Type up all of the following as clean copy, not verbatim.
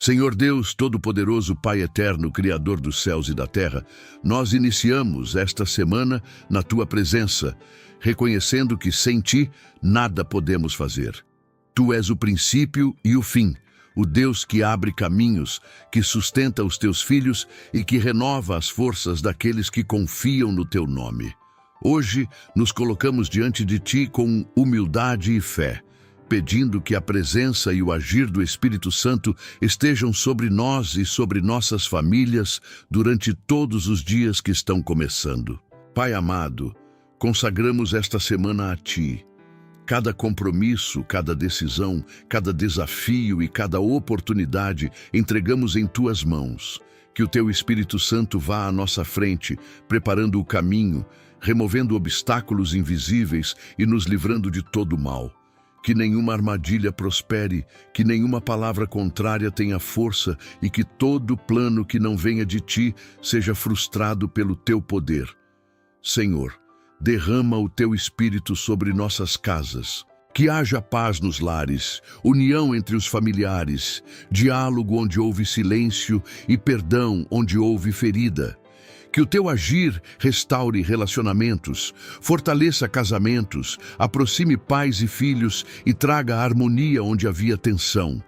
Senhor Deus, Todo-Poderoso, Pai Eterno, Criador dos céus e da terra, nós iniciamos esta semana na Tua presença, reconhecendo que sem Ti nada podemos fazer. Tu és o princípio e o fim, o Deus que abre caminhos, que sustenta os Teus filhos e que renova as forças daqueles que confiam no Teu nome. Hoje nos colocamos diante de Ti com humildade e fé, pedindo que a presença e o agir do Espírito Santo estejam sobre nós e sobre nossas famílias durante todos os dias que estão começando. Pai amado, consagramos esta semana a Ti. Cada compromisso, cada decisão, cada desafio e cada oportunidade entregamos em Tuas mãos. Que o Teu Espírito Santo vá à nossa frente, preparando o caminho, removendo obstáculos invisíveis e nos livrando de todo mal. Que nenhuma armadilha prospere, que nenhuma palavra contrária tenha força e que todo plano que não venha de Ti seja frustrado pelo Teu poder. Senhor, derrama o Teu Espírito sobre nossas casas. Que haja paz nos lares, união entre os familiares, diálogo onde houve silêncio e perdão onde houve ferida. Que o Teu agir restaure relacionamentos, fortaleça casamentos, aproxime pais e filhos e traga harmonia onde havia tensão.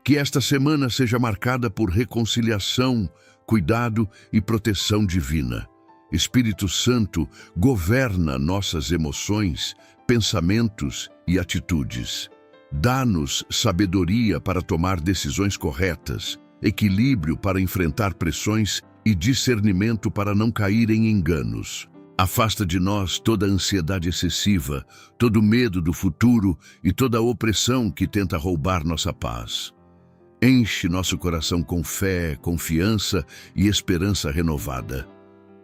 Que esta semana seja marcada por reconciliação, cuidado e proteção divina. Espírito Santo, governa nossas emoções, pensamentos e atitudes. Dá-nos sabedoria para tomar decisões corretas, equilíbrio para enfrentar pressões e discernimento para não cair em enganos. Afasta de nós toda ansiedade excessiva, todo medo do futuro e toda opressão que tenta roubar nossa paz. Enche nosso coração com fé, confiança e esperança renovada.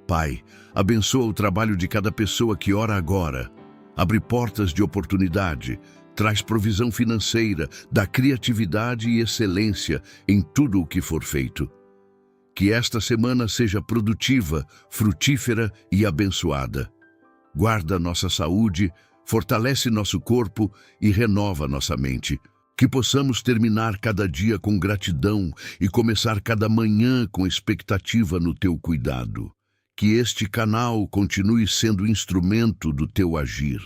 Pai, abençoa o trabalho de cada pessoa que ora agora. Abre portas de oportunidade, traz provisão financeira, dá criatividade e excelência em tudo o que for feito. Que esta semana seja produtiva, frutífera e abençoada. Guarda nossa saúde, fortalece nosso corpo e renova nossa mente. Que possamos terminar cada dia com gratidão e começar cada manhã com expectativa no Teu cuidado. Que este canal continue sendo instrumento do Teu agir.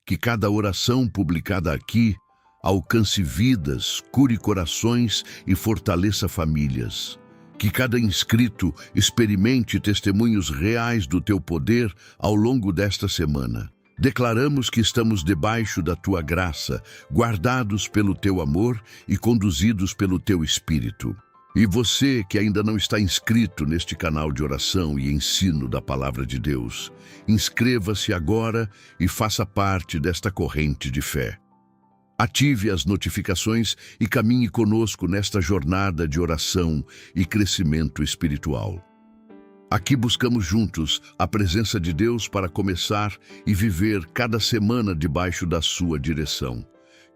Que cada oração publicada aqui alcance vidas, cure corações e fortaleça famílias. Que cada inscrito experimente testemunhos reais do Teu poder ao longo desta semana. Declaramos que estamos debaixo da Tua graça, guardados pelo Teu amor e conduzidos pelo Teu Espírito. E você que ainda não está inscrito neste canal de oração e ensino da Palavra de Deus, inscreva-se agora e faça parte desta corrente de fé. Ative as notificações e caminhe conosco nesta jornada de oração e crescimento espiritual. Aqui buscamos juntos a presença de Deus para começar e viver cada semana debaixo da sua direção.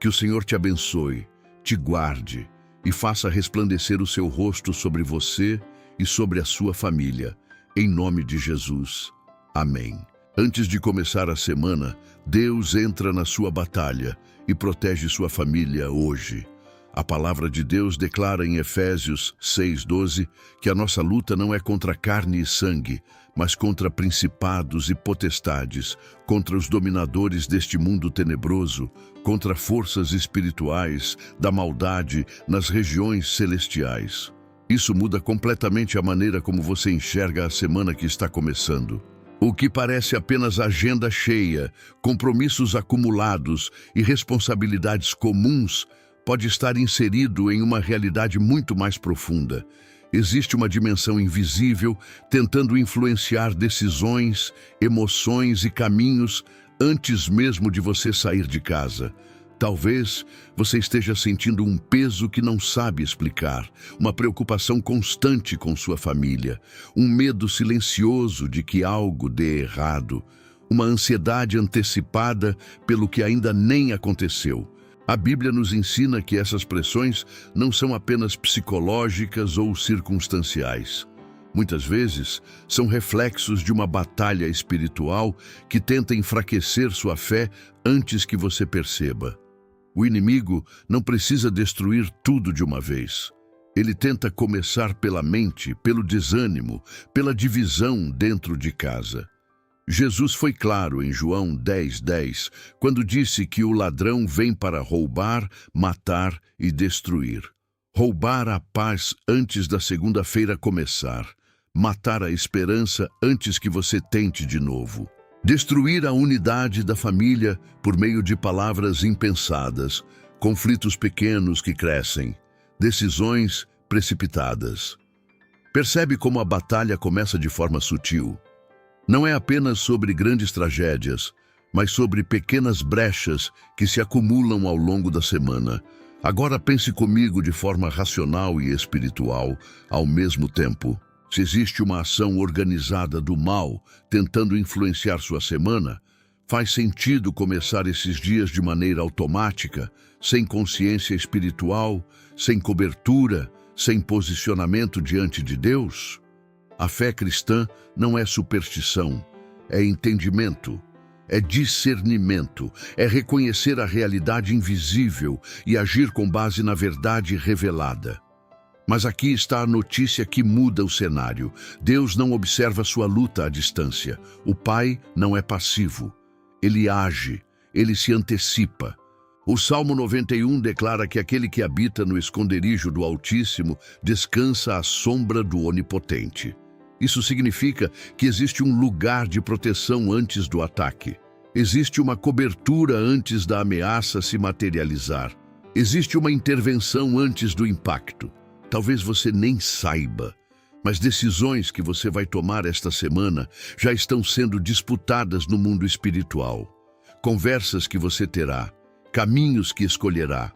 Que o Senhor te abençoe, te guarde e faça resplandecer o seu rosto sobre você e sobre a sua família. Em nome de Jesus. Amém. Antes de começar a semana, Deus entra na sua batalha e protege sua família hoje. A palavra de Deus declara em Efésios 6:12 que a nossa luta não é contra carne e sangue, mas contra principados e potestades, contra os dominadores deste mundo tenebroso, contra forças espirituais da maldade nas regiões celestiais. Isso muda completamente a maneira como você enxerga a semana que está começando. O que parece apenas agenda cheia, compromissos acumulados e responsabilidades comuns pode estar inserido em uma realidade muito mais profunda. Existe uma dimensão invisível tentando influenciar decisões, emoções e caminhos antes mesmo de você sair de casa. Talvez você esteja sentindo um peso que não sabe explicar, uma preocupação constante com sua família, um medo silencioso de que algo dê errado, uma ansiedade antecipada pelo que ainda nem aconteceu. A Bíblia nos ensina que essas pressões não são apenas psicológicas ou circunstanciais. Muitas vezes, são reflexos de uma batalha espiritual que tenta enfraquecer sua fé antes que você perceba. O inimigo não precisa destruir tudo de uma vez. Ele tenta começar pela mente, pelo desânimo, pela divisão dentro de casa. Jesus foi claro em João 10:10, quando disse que o ladrão vem para roubar, matar e destruir. Roubar a paz antes da segunda-feira começar. Matar a esperança antes que você tente de novo. Destruir a unidade da família por meio de palavras impensadas, conflitos pequenos que crescem, decisões precipitadas. Percebe como a batalha começa de forma sutil? Não é apenas sobre grandes tragédias, mas sobre pequenas brechas que se acumulam ao longo da semana. Agora pense comigo de forma racional e espiritual ao mesmo tempo. Se existe uma ação organizada do mal tentando influenciar sua semana, faz sentido começar esses dias de maneira automática, sem consciência espiritual, sem cobertura, sem posicionamento diante de Deus? A fé cristã não é superstição, é entendimento, é discernimento, é reconhecer a realidade invisível e agir com base na verdade revelada. Mas aqui está a notícia que muda o cenário. Deus não observa sua luta à distância. O Pai não é passivo. Ele age, ele se antecipa. O Salmo 91 declara que aquele que habita no esconderijo do Altíssimo descansa à sombra do Onipotente. Isso significa que existe um lugar de proteção antes do ataque. Existe uma cobertura antes da ameaça se materializar. Existe uma intervenção antes do impacto. Talvez você nem saiba, mas decisões que você vai tomar esta semana já estão sendo disputadas no mundo espiritual. Conversas que você terá, caminhos que escolherá,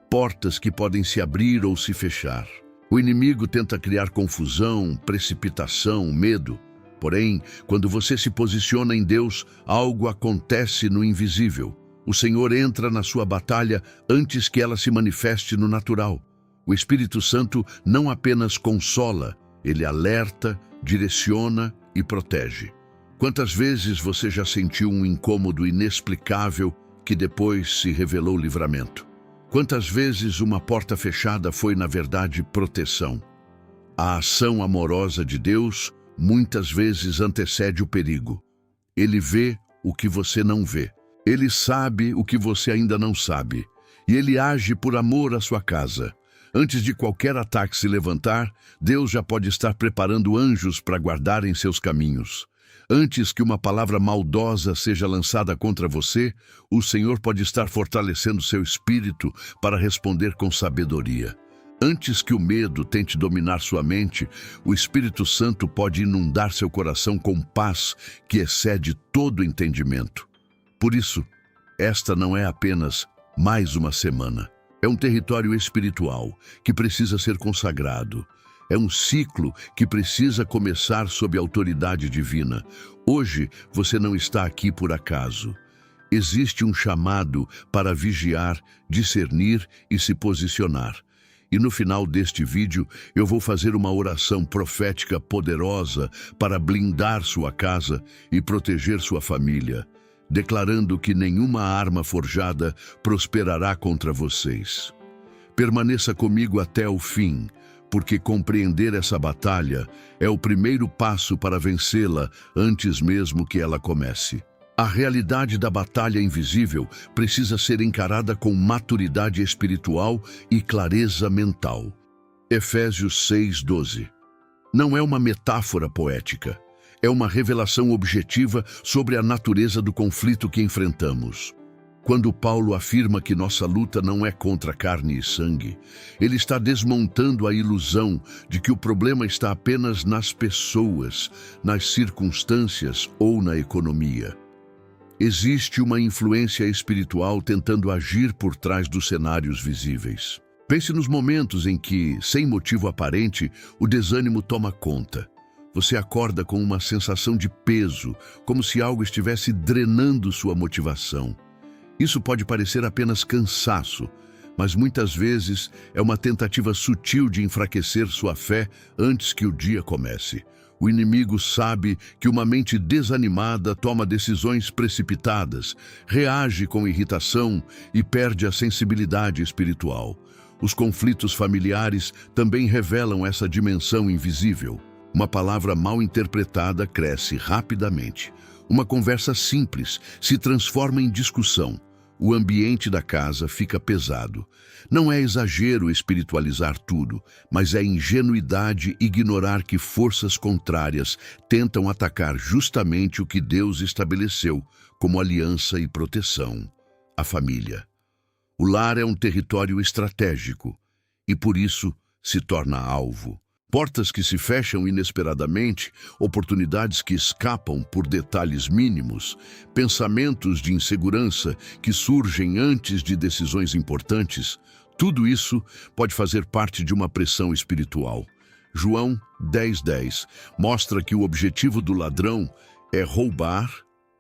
portas que podem se abrir ou se fechar. O inimigo tenta criar confusão, precipitação, medo. Porém, quando você se posiciona em Deus, algo acontece no invisível. O Senhor entra na sua batalha antes que ela se manifeste no natural. O Espírito Santo não apenas consola, ele alerta, direciona e protege. Quantas vezes você já sentiu um incômodo inexplicável que depois se revelou livramento? Quantas vezes uma porta fechada foi, na verdade, proteção? A ação amorosa de Deus muitas vezes antecede o perigo. Ele vê o que você não vê. Ele sabe o que você ainda não sabe. E ele age por amor à sua casa. Antes de qualquer ataque se levantar, Deus já pode estar preparando anjos para guardarem seus caminhos. Antes que uma palavra maldosa seja lançada contra você, o Senhor pode estar fortalecendo seu espírito para responder com sabedoria. Antes que o medo tente dominar sua mente, o Espírito Santo pode inundar seu coração com paz que excede todo entendimento. Por isso, esta não é apenas mais uma semana. É um território espiritual que precisa ser consagrado. É um ciclo que precisa começar sob a autoridade divina. Hoje, você não está aqui por acaso. Existe um chamado para vigiar, discernir e se posicionar. E no final deste vídeo, eu vou fazer uma oração profética poderosa para blindar sua casa e proteger sua família, declarando que nenhuma arma forjada prosperará contra vocês. Permaneça comigo até o fim, porque compreender essa batalha é o primeiro passo para vencê-la antes mesmo que ela comece. A realidade da batalha invisível precisa ser encarada com maturidade espiritual e clareza mental. Efésios 6:12. Não é uma metáfora poética, é uma revelação objetiva sobre a natureza do conflito que enfrentamos. Quando Paulo afirma que nossa luta não é contra carne e sangue, ele está desmontando a ilusão de que o problema está apenas nas pessoas, nas circunstâncias ou na economia. Existe uma influência espiritual tentando agir por trás dos cenários visíveis. Pense nos momentos em que, sem motivo aparente, o desânimo toma conta. Você acorda com uma sensação de peso, como se algo estivesse drenando sua motivação. Isso pode parecer apenas cansaço, mas muitas vezes é uma tentativa sutil de enfraquecer sua fé antes que o dia comece. O inimigo sabe que uma mente desanimada toma decisões precipitadas, reage com irritação e perde a sensibilidade espiritual. Os conflitos familiares também revelam essa dimensão invisível. Uma palavra mal interpretada cresce rapidamente. Uma conversa simples se transforma em discussão. O ambiente da casa fica pesado. Não é exagero espiritualizar tudo, mas é ingenuidade ignorar que forças contrárias tentam atacar justamente o que Deus estabeleceu como aliança e proteção: a família. O lar é um território estratégico e, por isso, se torna alvo. Portas que se fecham inesperadamente, oportunidades que escapam por detalhes mínimos, pensamentos de insegurança que surgem antes de decisões importantes, tudo isso pode fazer parte de uma pressão espiritual. João 10:10 mostra que o objetivo do ladrão é roubar,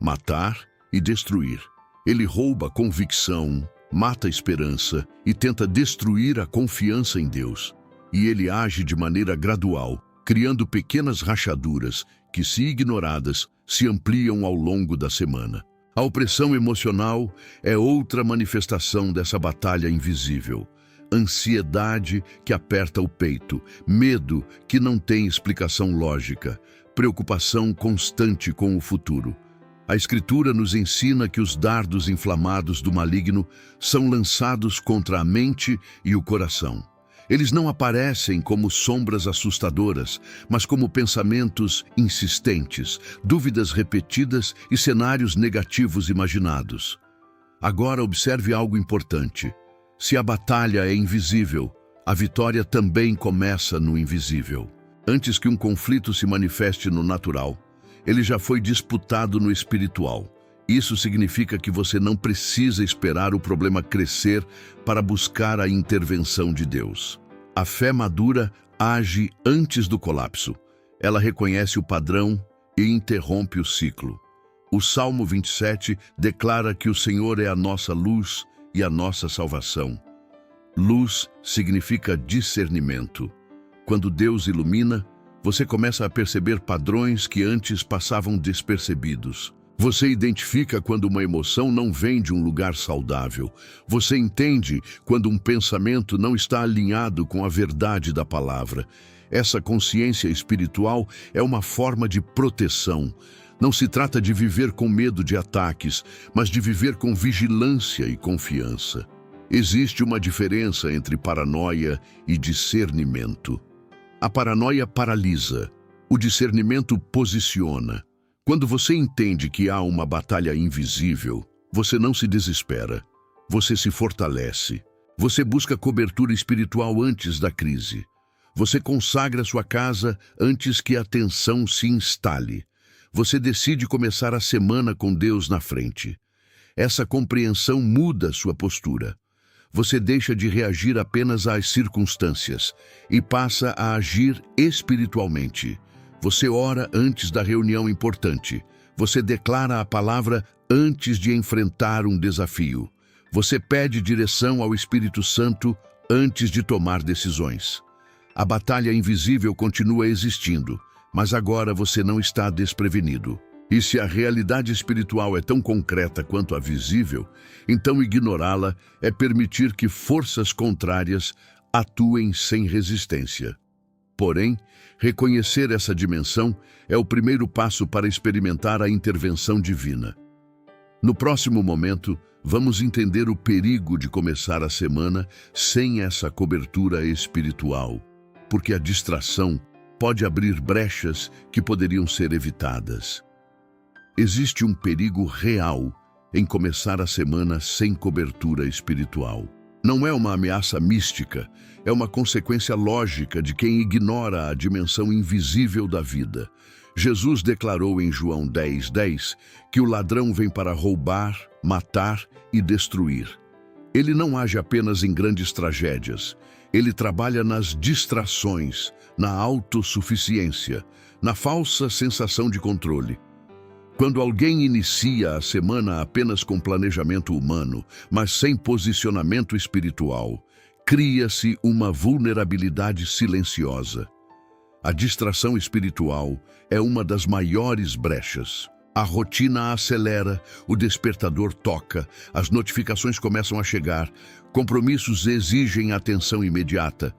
matar e destruir. Ele rouba convicção, mata a esperança e tenta destruir a confiança em Deus. E ele age de maneira gradual, criando pequenas rachaduras que, se ignoradas, se ampliam ao longo da semana. A opressão emocional é outra manifestação dessa batalha invisível. Ansiedade que aperta o peito, medo que não tem explicação lógica, preocupação constante com o futuro. A Escritura nos ensina que os dardos inflamados do maligno são lançados contra a mente e o coração. Eles não aparecem como sombras assustadoras, mas como pensamentos insistentes, dúvidas repetidas e cenários negativos imaginados. Agora observe algo importante. Se a batalha é invisível, a vitória também começa no invisível. Antes que um conflito se manifeste no natural, ele já foi disputado no espiritual. Isso significa que você não precisa esperar o problema crescer para buscar a intervenção de Deus. A fé madura age antes do colapso. Ela reconhece o padrão e interrompe o ciclo. O Salmo 27 declara que o Senhor é a nossa luz e a nossa salvação. Luz significa discernimento. Quando Deus ilumina, você começa a perceber padrões que antes passavam despercebidos. Você identifica quando uma emoção não vem de um lugar saudável. Você entende quando um pensamento não está alinhado com a verdade da palavra. Essa consciência espiritual é uma forma de proteção. Não se trata de viver com medo de ataques, mas de viver com vigilância e confiança. Existe uma diferença entre paranoia e discernimento. A paranoia paralisa, o discernimento posiciona. Quando você entende que há uma batalha invisível, você não se desespera, você se fortalece. Você busca cobertura espiritual antes da crise. Você consagra sua casa antes que a tensão se instale. Você decide começar a semana com Deus na frente. Essa compreensão muda sua postura. Você deixa de reagir apenas às circunstâncias e passa a agir espiritualmente. Você ora antes da reunião importante. Você declara a palavra antes de enfrentar um desafio. Você pede direção ao Espírito Santo antes de tomar decisões. A batalha invisível continua existindo, mas agora você não está desprevenido. E se a realidade espiritual é tão concreta quanto a visível, então ignorá-la é permitir que forças contrárias atuem sem resistência. Porém, reconhecer essa dimensão é o primeiro passo para experimentar a intervenção divina. No próximo momento, vamos entender o perigo de começar a semana sem essa cobertura espiritual, porque a distração pode abrir brechas que poderiam ser evitadas. Existe um perigo real em começar a semana sem cobertura espiritual. Não é uma ameaça mística, é uma consequência lógica de quem ignora a dimensão invisível da vida. Jesus declarou em João 10:10 que o ladrão vem para roubar, matar e destruir. Ele não age apenas em grandes tragédias. Ele trabalha nas distrações, na autossuficiência, na falsa sensação de controle. Quando alguém inicia a semana apenas com planejamento humano, mas sem posicionamento espiritual, cria-se uma vulnerabilidade silenciosa. A distração espiritual é uma das maiores brechas. A rotina acelera, o despertador toca, as notificações começam a chegar, compromissos exigem atenção imediata.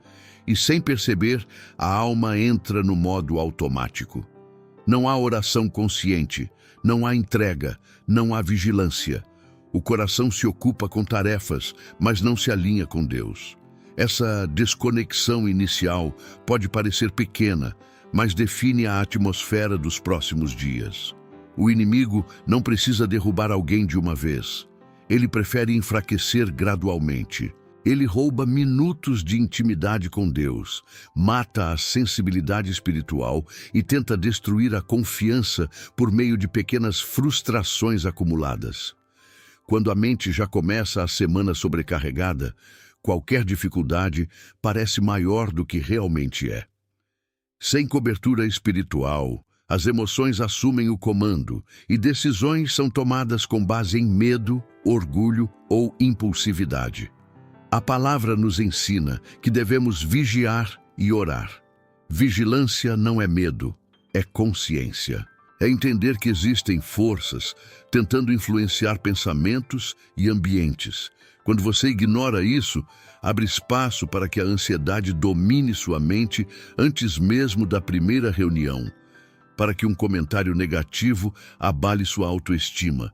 E sem perceber, a alma entra no modo automático. Não há oração consciente, não há entrega, não há vigilância. O coração se ocupa com tarefas, mas não se alinha com Deus. Essa desconexão inicial pode parecer pequena, mas define a atmosfera dos próximos dias. O inimigo não precisa derrubar alguém de uma vez. Ele prefere enfraquecer gradualmente. Ele rouba minutos de intimidade com Deus, mata a sensibilidade espiritual e tenta destruir a confiança por meio de pequenas frustrações acumuladas. Quando a mente já começa a semana sobrecarregada, qualquer dificuldade parece maior do que realmente é. Sem cobertura espiritual, as emoções assumem o comando e decisões são tomadas com base em medo, orgulho ou impulsividade. A palavra nos ensina que devemos vigiar e orar. Vigilância não é medo, é consciência. É entender que existem forças tentando influenciar pensamentos e ambientes. Quando você ignora isso, abre espaço para que a ansiedade domine sua mente antes mesmo da primeira reunião, para que um comentário negativo abale sua autoestima,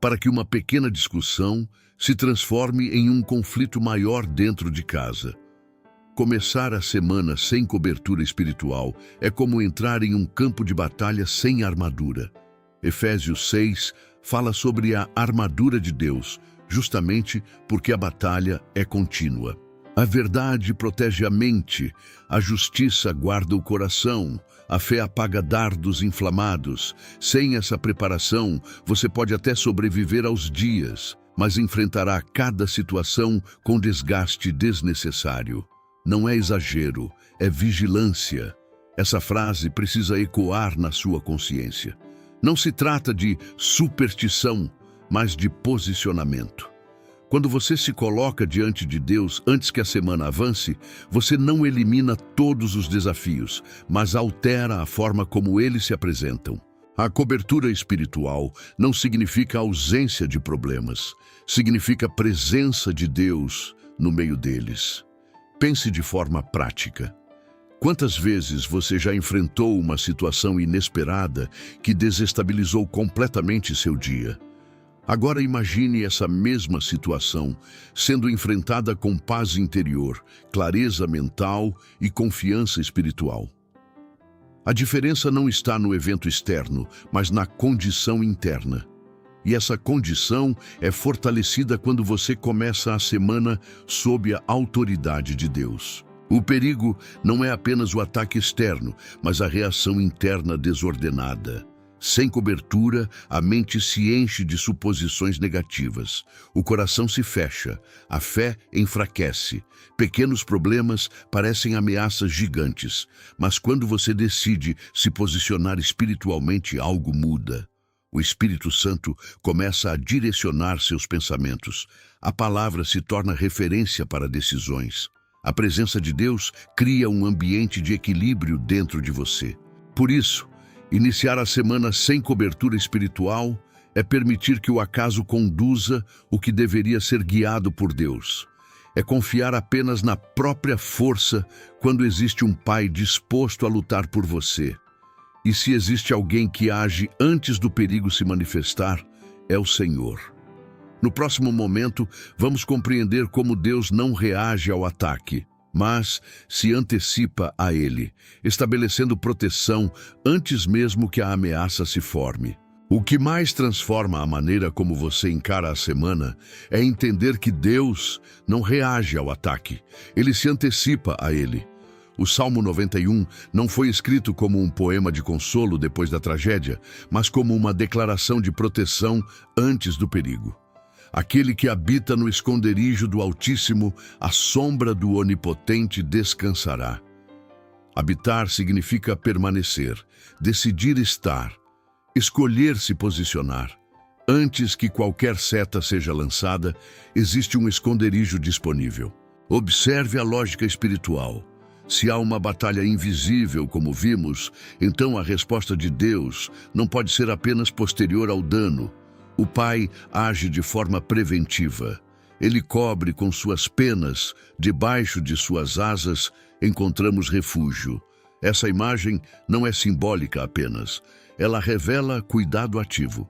para que uma pequena discussão se transforme em um conflito maior dentro de casa. Começar a semana sem cobertura espiritual é como entrar em um campo de batalha sem armadura. Efésios 6 fala sobre a armadura de Deus, justamente porque a batalha é contínua. A verdade protege a mente, a justiça guarda o coração, a fé apaga dardos inflamados. Sem essa preparação, você pode até sobreviver aos dias, mas enfrentará cada situação com desgaste desnecessário. Não é exagero, é vigilância. Essa frase precisa ecoar na sua consciência. Não se trata de superstição, mas de posicionamento. Quando você se coloca diante de Deus antes que a semana avance, você não elimina todos os desafios, mas altera a forma como eles se apresentam. A cobertura espiritual não significa ausência de problemas, significa presença de Deus no meio deles. Pense de forma prática. Quantas vezes você já enfrentou uma situação inesperada que desestabilizou completamente seu dia? Agora imagine essa mesma situação sendo enfrentada com paz interior, clareza mental e confiança espiritual. A diferença não está no evento externo, mas na condição interna. E essa condição é fortalecida quando você começa a semana sob a autoridade de Deus. O perigo não é apenas o ataque externo, mas a reação interna desordenada. Sem cobertura, a mente se enche de suposições negativas. O coração se fecha, a fé enfraquece. Pequenos problemas parecem ameaças gigantes, mas quando você decide se posicionar espiritualmente, algo muda. O Espírito Santo começa a direcionar seus pensamentos. A palavra se torna referência para decisões. A presença de Deus cria um ambiente de equilíbrio dentro de você. Por isso, iniciar a semana sem cobertura espiritual é permitir que o acaso conduza o que deveria ser guiado por Deus. É confiar apenas na própria força quando existe um Pai disposto a lutar por você. E se existe alguém que age antes do perigo se manifestar, é o Senhor. No próximo momento, vamos compreender como Deus não reage ao ataque, mas se antecipa a ele, estabelecendo proteção antes mesmo que a ameaça se forme. O que mais transforma a maneira como você encara a semana é entender que Deus não reage ao ataque, ele se antecipa a ele. O Salmo 91 não foi escrito como um poema de consolo depois da tragédia, mas como uma declaração de proteção antes do perigo. Aquele que habita no esconderijo do Altíssimo, à sombra do Onipotente descansará. Habitar significa permanecer, decidir estar, escolher se posicionar. Antes que qualquer seta seja lançada, existe um esconderijo disponível. Observe a lógica espiritual. Se há uma batalha invisível, como vimos, então a resposta de Deus não pode ser apenas posterior ao dano. O Pai age de forma preventiva. Ele cobre com suas penas, debaixo de suas asas, encontramos refúgio. Essa imagem não é simbólica apenas. Ela revela cuidado ativo.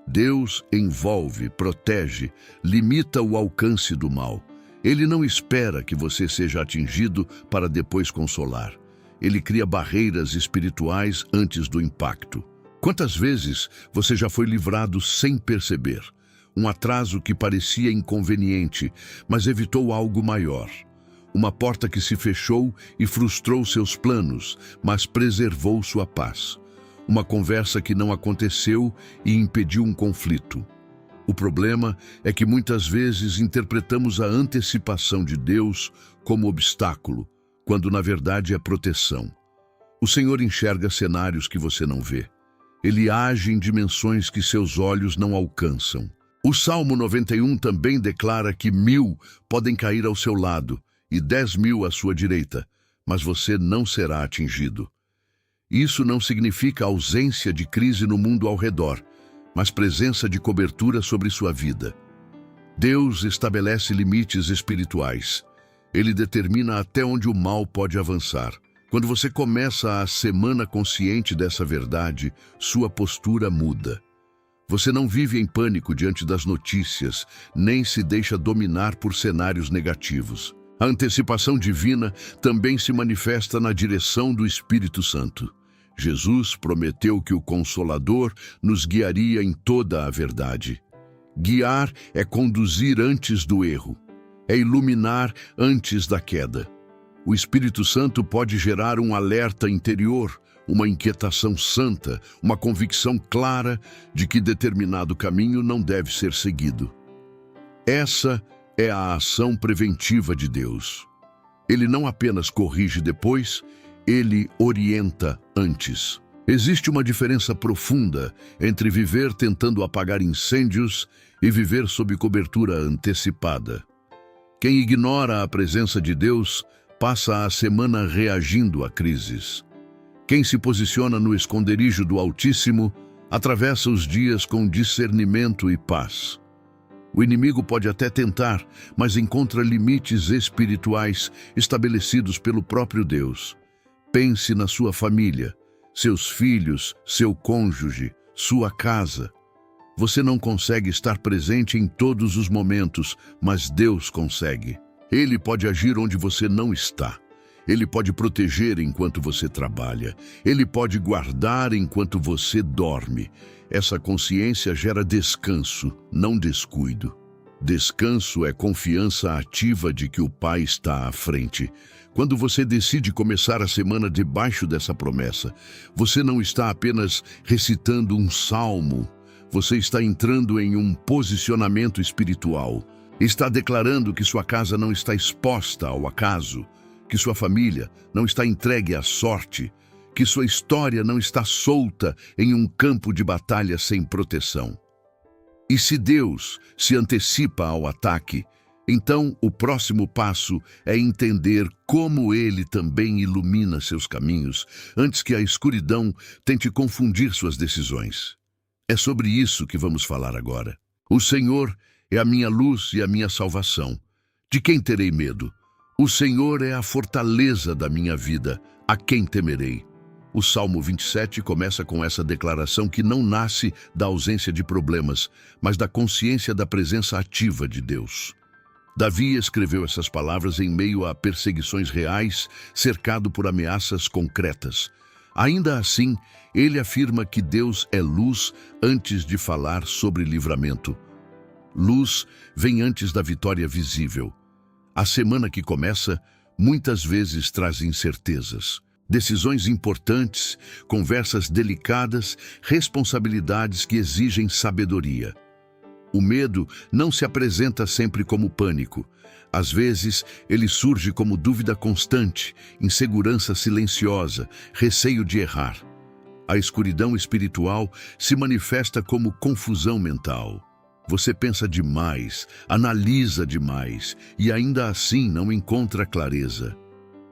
Deus envolve, protege, limita o alcance do mal. Ele não espera que você seja atingido para depois consolar. Ele cria barreiras espirituais antes do impacto. Quantas vezes você já foi livrado sem perceber? Um atraso que parecia inconveniente, mas evitou algo maior. Uma porta que se fechou e frustrou seus planos, mas preservou sua paz. Uma conversa que não aconteceu e impediu um conflito. O problema é que muitas vezes interpretamos a antecipação de Deus como obstáculo, quando na verdade é proteção. O Senhor enxerga cenários que você não vê. Ele age em dimensões que seus olhos não alcançam. O Salmo 91 também declara que 1000 podem cair ao seu lado e 10.000 à sua direita, mas você não será atingido. Isso não significa ausência de crise no mundo ao redor, mas presença de cobertura sobre sua vida. Deus estabelece limites espirituais. Ele determina até onde o mal pode avançar. Quando você começa a semana consciente dessa verdade, sua postura muda. Você não vive em pânico diante das notícias, nem se deixa dominar por cenários negativos. A antecipação divina também se manifesta na direção do Espírito Santo. Jesus prometeu que o Consolador nos guiaria em toda a verdade. Guiar é conduzir antes do erro, é iluminar antes da queda. O Espírito Santo pode gerar um alerta interior, uma inquietação santa, uma convicção clara de que determinado caminho não deve ser seguido. Essa é a ação preventiva de Deus. Ele não apenas corrige depois, ele orienta antes. Existe uma diferença profunda entre viver tentando apagar incêndios e viver sob cobertura antecipada. Quem ignora a presença de Deus passa a semana reagindo a crises. Quem se posiciona no esconderijo do Altíssimo atravessa os dias com discernimento e paz. O inimigo pode até tentar, mas encontra limites espirituais estabelecidos pelo próprio Deus. Pense na sua família, seus filhos, seu cônjuge, sua casa. Você não consegue estar presente em todos os momentos, mas Deus consegue. Ele pode agir onde você não está. Ele pode proteger enquanto você trabalha. Ele pode guardar enquanto você dorme. Essa consciência gera descanso, não descuido. Descanso é confiança ativa de que o Pai está à frente. Quando você decide começar a semana debaixo dessa promessa, você não está apenas recitando um salmo, você está entrando em um posicionamento espiritual. Está declarando que sua casa não está exposta ao acaso, que sua família não está entregue à sorte, que sua história não está solta em um campo de batalha sem proteção. E se Deus se antecipa ao ataque, então o próximo passo é entender como Ele também ilumina seus caminhos antes que a escuridão tente confundir suas decisões. É sobre isso que vamos falar agora. O Senhor é a minha luz e a minha salvação. De quem terei medo? O Senhor é a fortaleza da minha vida. A quem temerei? O Salmo 27 começa com essa declaração que não nasce da ausência de problemas, mas da consciência da presença ativa de Deus. Davi escreveu essas palavras em meio a perseguições reais, cercado por ameaças concretas. Ainda assim, ele afirma que Deus é luz antes de falar sobre livramento. Luz vem antes da vitória visível. A semana que começa, muitas vezes traz incertezas. Decisões importantes, conversas delicadas, responsabilidades que exigem sabedoria. O medo não se apresenta sempre como pânico. Às vezes, ele surge como dúvida constante, insegurança silenciosa, receio de errar. A escuridão espiritual se manifesta como confusão mental. Você pensa demais, analisa demais e ainda assim não encontra clareza.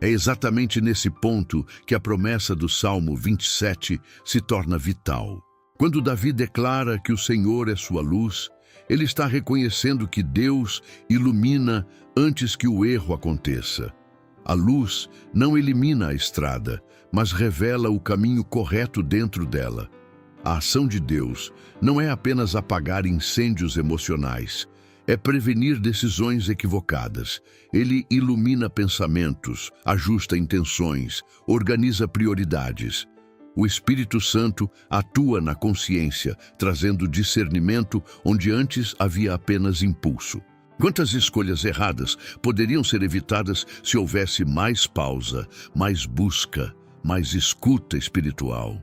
É exatamente nesse ponto que a promessa do Salmo 27 se torna vital. Quando Davi declara que o Senhor é sua luz, ele está reconhecendo que Deus ilumina antes que o erro aconteça. A luz não elimina a estrada, mas revela o caminho correto dentro dela. A ação de Deus não é apenas apagar incêndios emocionais, é prevenir decisões equivocadas. Ele ilumina pensamentos, ajusta intenções, organiza prioridades. O Espírito Santo atua na consciência, trazendo discernimento onde antes havia apenas impulso. Quantas escolhas erradas poderiam ser evitadas se houvesse mais pausa, mais busca, mais escuta espiritual?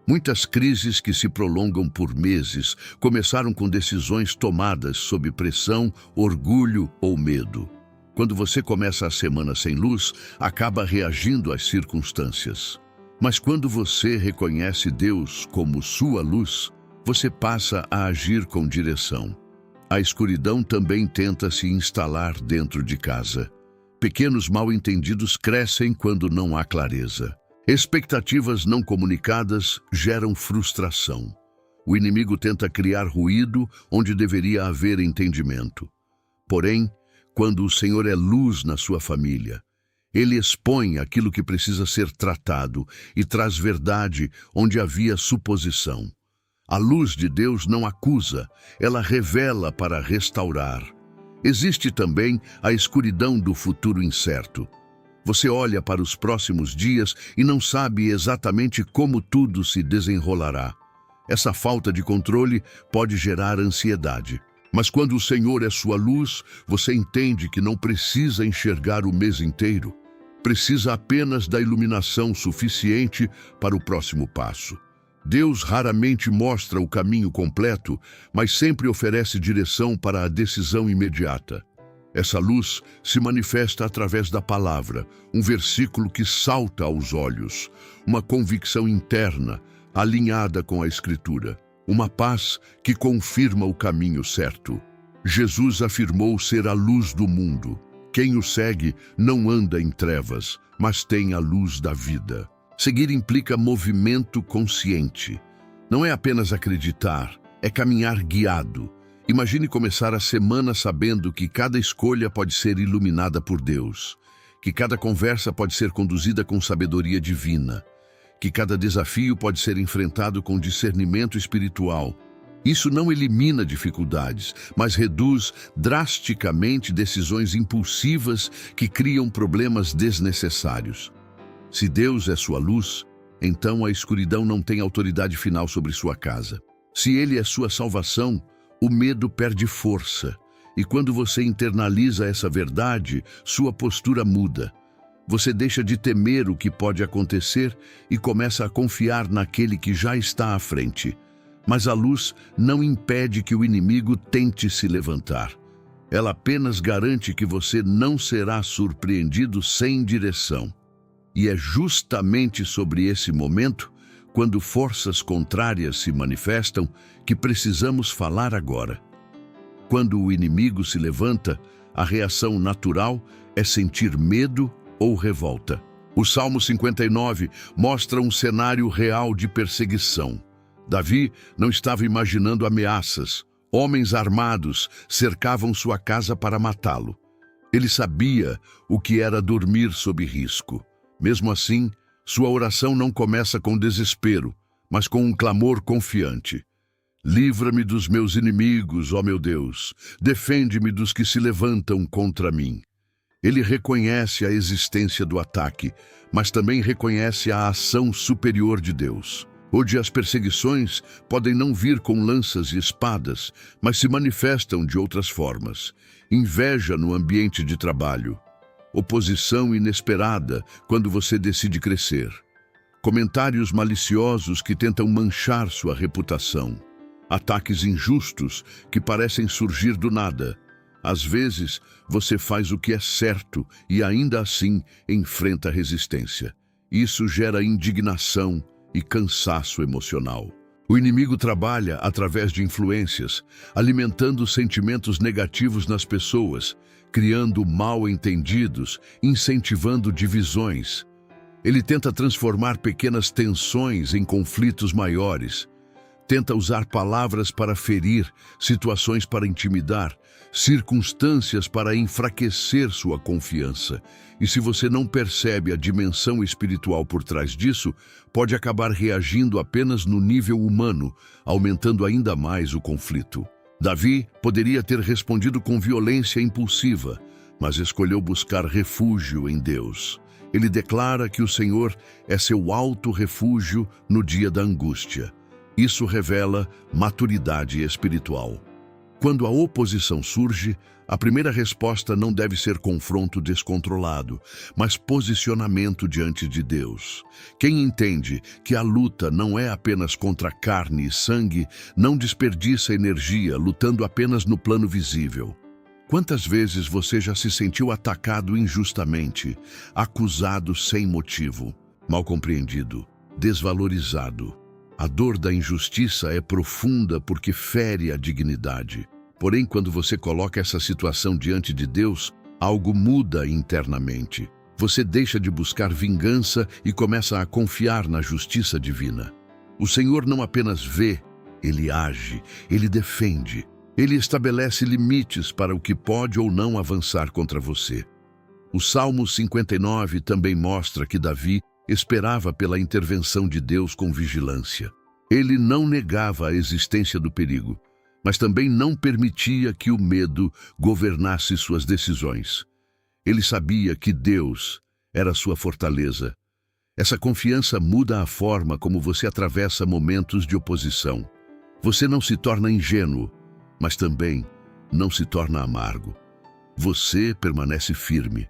Muitas crises que se prolongam por meses começaram com decisões tomadas sob pressão, orgulho ou medo. Quando você começa a semana sem luz, acaba reagindo às circunstâncias. Mas quando você reconhece Deus como sua luz, você passa a agir com direção. A escuridão também tenta se instalar dentro de casa. Pequenos mal-entendidos crescem quando não há clareza. Expectativas não comunicadas geram frustração. O inimigo tenta criar ruído onde deveria haver entendimento. Porém, quando o Senhor é luz na sua família, Ele expõe aquilo que precisa ser tratado e traz verdade onde havia suposição. A luz de Deus não acusa, ela revela para restaurar. Existe também a escuridão do futuro incerto. Você olha para os próximos dias e não sabe exatamente como tudo se desenrolará. Essa falta de controle pode gerar ansiedade. Mas quando o Senhor é sua luz, você entende que não precisa enxergar o mês inteiro. Precisa apenas da iluminação suficiente para o próximo passo. Deus raramente mostra o caminho completo, mas sempre oferece direção para a decisão imediata. Essa luz se manifesta através da palavra, um versículo que salta aos olhos, uma convicção interna, alinhada com a Escritura, uma paz que confirma o caminho certo. Jesus afirmou ser a luz do mundo. Quem o segue não anda em trevas, mas tem a luz da vida. Seguir implica movimento consciente. Não é apenas acreditar, é caminhar guiado. Imagine começar a semana sabendo que cada escolha pode ser iluminada por Deus, que cada conversa pode ser conduzida com sabedoria divina, que cada desafio pode ser enfrentado com discernimento espiritual. Isso não elimina dificuldades, mas reduz drasticamente decisões impulsivas que criam problemas desnecessários. Se Deus é sua luz, então a escuridão não tem autoridade final sobre sua casa. Se Ele é sua salvação, o medo perde força, e quando você internaliza essa verdade, sua postura muda. Você deixa de temer o que pode acontecer e começa a confiar naquele que já está à frente. Mas a luz não impede que o inimigo tente se levantar. Ela apenas garante que você não será surpreendido sem direção. E é justamente sobre esse momento, quando forças contrárias se manifestam, que precisamos falar agora. Quando o inimigo se levanta, a reação natural é sentir medo ou revolta. O Salmo 59 mostra um cenário real de perseguição. Davi não estava imaginando ameaças. Homens armados cercavam sua casa para matá-lo. Ele sabia o que era dormir sob risco. Mesmo assim, sua oração não começa com desespero, mas com um clamor confiante. Livra-me dos meus inimigos, ó meu Deus. Defende-me dos que se levantam contra mim. Ele reconhece a existência do ataque, mas também reconhece a ação superior de Deus. Onde as perseguições podem não vir com lanças e espadas, mas se manifestam de outras formas. Inveja no ambiente de trabalho. Oposição inesperada quando você decide crescer. Comentários maliciosos que tentam manchar sua reputação. Ataques injustos que parecem surgir do nada. Às vezes, você faz o que é certo e ainda assim enfrenta resistência. Isso gera indignação e cansaço emocional. O inimigo trabalha através de influências, alimentando sentimentos negativos nas pessoas, criando mal-entendidos, incentivando divisões. Ele tenta transformar pequenas tensões em conflitos maiores. Tenta usar palavras para ferir, situações para intimidar, circunstâncias para enfraquecer sua confiança. E se você não percebe a dimensão espiritual por trás disso, pode acabar reagindo apenas no nível humano, aumentando ainda mais o conflito. Davi poderia ter respondido com violência impulsiva, mas escolheu buscar refúgio em Deus. Ele declara que o Senhor é seu alto refúgio no dia da angústia. Isso revela maturidade espiritual. Quando a oposição surge, a primeira resposta não deve ser confronto descontrolado, mas posicionamento diante de Deus. Quem entende que a luta não é apenas contra carne e sangue, não desperdiça energia lutando apenas no plano visível. Quantas vezes você já se sentiu atacado injustamente, acusado sem motivo, mal compreendido, desvalorizado? A dor da injustiça é profunda porque fere a dignidade. Porém, quando você coloca essa situação diante de Deus, algo muda internamente. Você deixa de buscar vingança e começa a confiar na justiça divina. O Senhor não apenas vê, Ele age, Ele defende. Ele estabelece limites para o que pode ou não avançar contra você. O Salmo 59 também mostra que Davi esperava pela intervenção de Deus com vigilância. Ele não negava a existência do perigo, mas também não permitia que o medo governasse suas decisões. Ele sabia que Deus era sua fortaleza. Essa confiança muda a forma como você atravessa momentos de oposição. Você não se torna ingênuo, mas também não se torna amargo. Você permanece firme.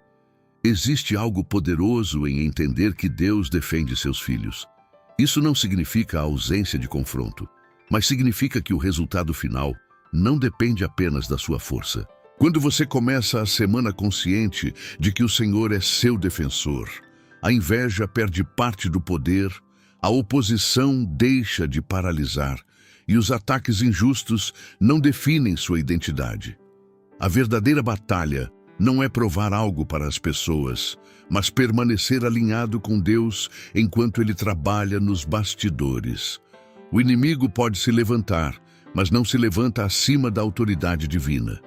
Existe algo poderoso em entender que Deus defende seus filhos. Isso não significa a ausência de confronto, mas significa que o resultado final não depende apenas da sua força. Quando você começa a semana consciente de que o Senhor é seu defensor, a inveja perde parte do poder, a oposição deixa de paralisar e os ataques injustos não definem sua identidade. A verdadeira batalha não é provar algo para as pessoas, mas permanecer alinhado com Deus enquanto Ele trabalha nos bastidores. O inimigo pode se levantar, mas não se levanta acima da autoridade divina.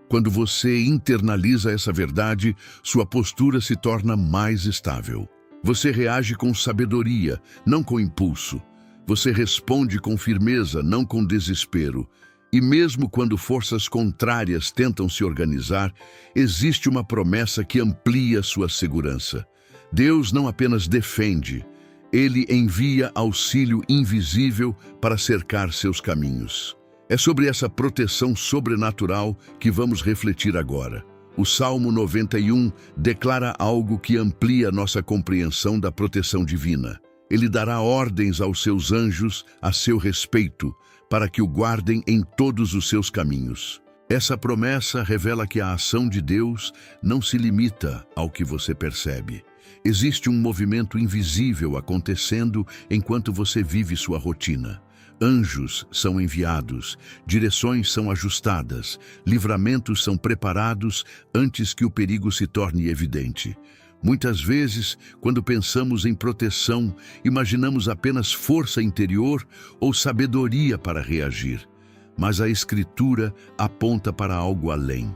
Quando você internaliza essa verdade, sua postura se torna mais estável. Você reage com sabedoria, não com impulso. Você responde com firmeza, não com desespero. E mesmo quando forças contrárias tentam se organizar, existe uma promessa que amplia sua segurança. Deus não apenas defende, Ele envia auxílio invisível para cercar seus caminhos. É sobre essa proteção sobrenatural que vamos refletir agora. O Salmo 91 declara algo que amplia nossa compreensão da proteção divina. Ele dará ordens aos seus anjos a seu respeito, para que o guardem em todos os seus caminhos. Essa promessa revela que a ação de Deus não se limita ao que você percebe. Existe um movimento invisível acontecendo enquanto você vive sua rotina. Anjos são enviados, direções são ajustadas, livramentos são preparados antes que o perigo se torne evidente. Muitas vezes, quando pensamos em proteção, imaginamos apenas força interior ou sabedoria para reagir. Mas a Escritura aponta para algo além.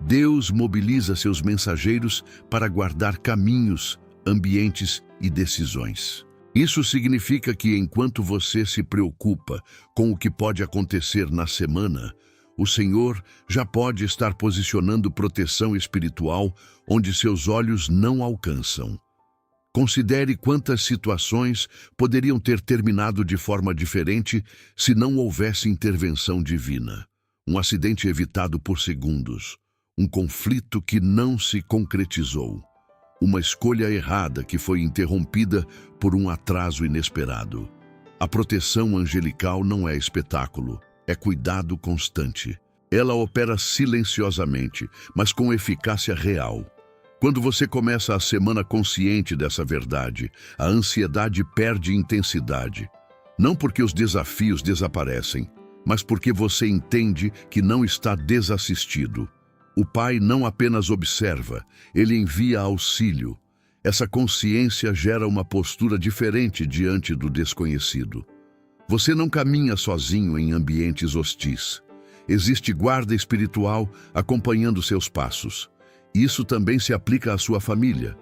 Deus mobiliza seus mensageiros para guardar caminhos, ambientes e decisões. Isso significa que enquanto você se preocupa com o que pode acontecer na semana, o Senhor já pode estar posicionando proteção espiritual onde seus olhos não alcançam. Considere quantas situações poderiam ter terminado de forma diferente se não houvesse intervenção divina. Um acidente evitado por segundos, um conflito que não se concretizou, uma escolha errada que foi interrompida por um atraso inesperado. A proteção angelical não é espetáculo, é cuidado constante. Ela opera silenciosamente, mas com eficácia real. Quando você começa a semana consciente dessa verdade, a ansiedade perde intensidade. Não porque os desafios desaparecem, mas porque você entende que não está desassistido. O Pai não apenas observa, ele envia auxílio. Essa consciência gera uma postura diferente diante do desconhecido. Você não caminha sozinho em ambientes hostis. Existe guarda espiritual acompanhando seus passos. Isso também se aplica à sua família.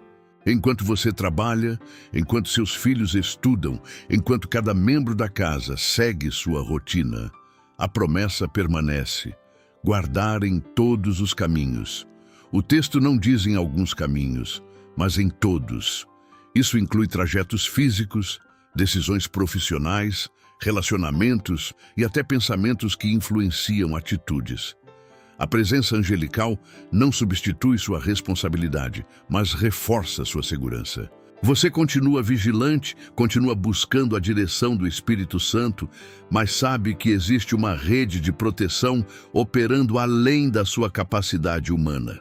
Enquanto você trabalha, enquanto seus filhos estudam, enquanto cada membro da casa segue sua rotina, a promessa permanece: guardar em todos os caminhos. O texto não diz em alguns caminhos, mas em todos. Isso inclui trajetos físicos, decisões profissionais, relacionamentos e até pensamentos que influenciam atitudes. A presença angelical não substitui sua responsabilidade, mas reforça sua segurança. Você continua vigilante, continua buscando a direção do Espírito Santo, mas sabe que existe uma rede de proteção operando além da sua capacidade humana.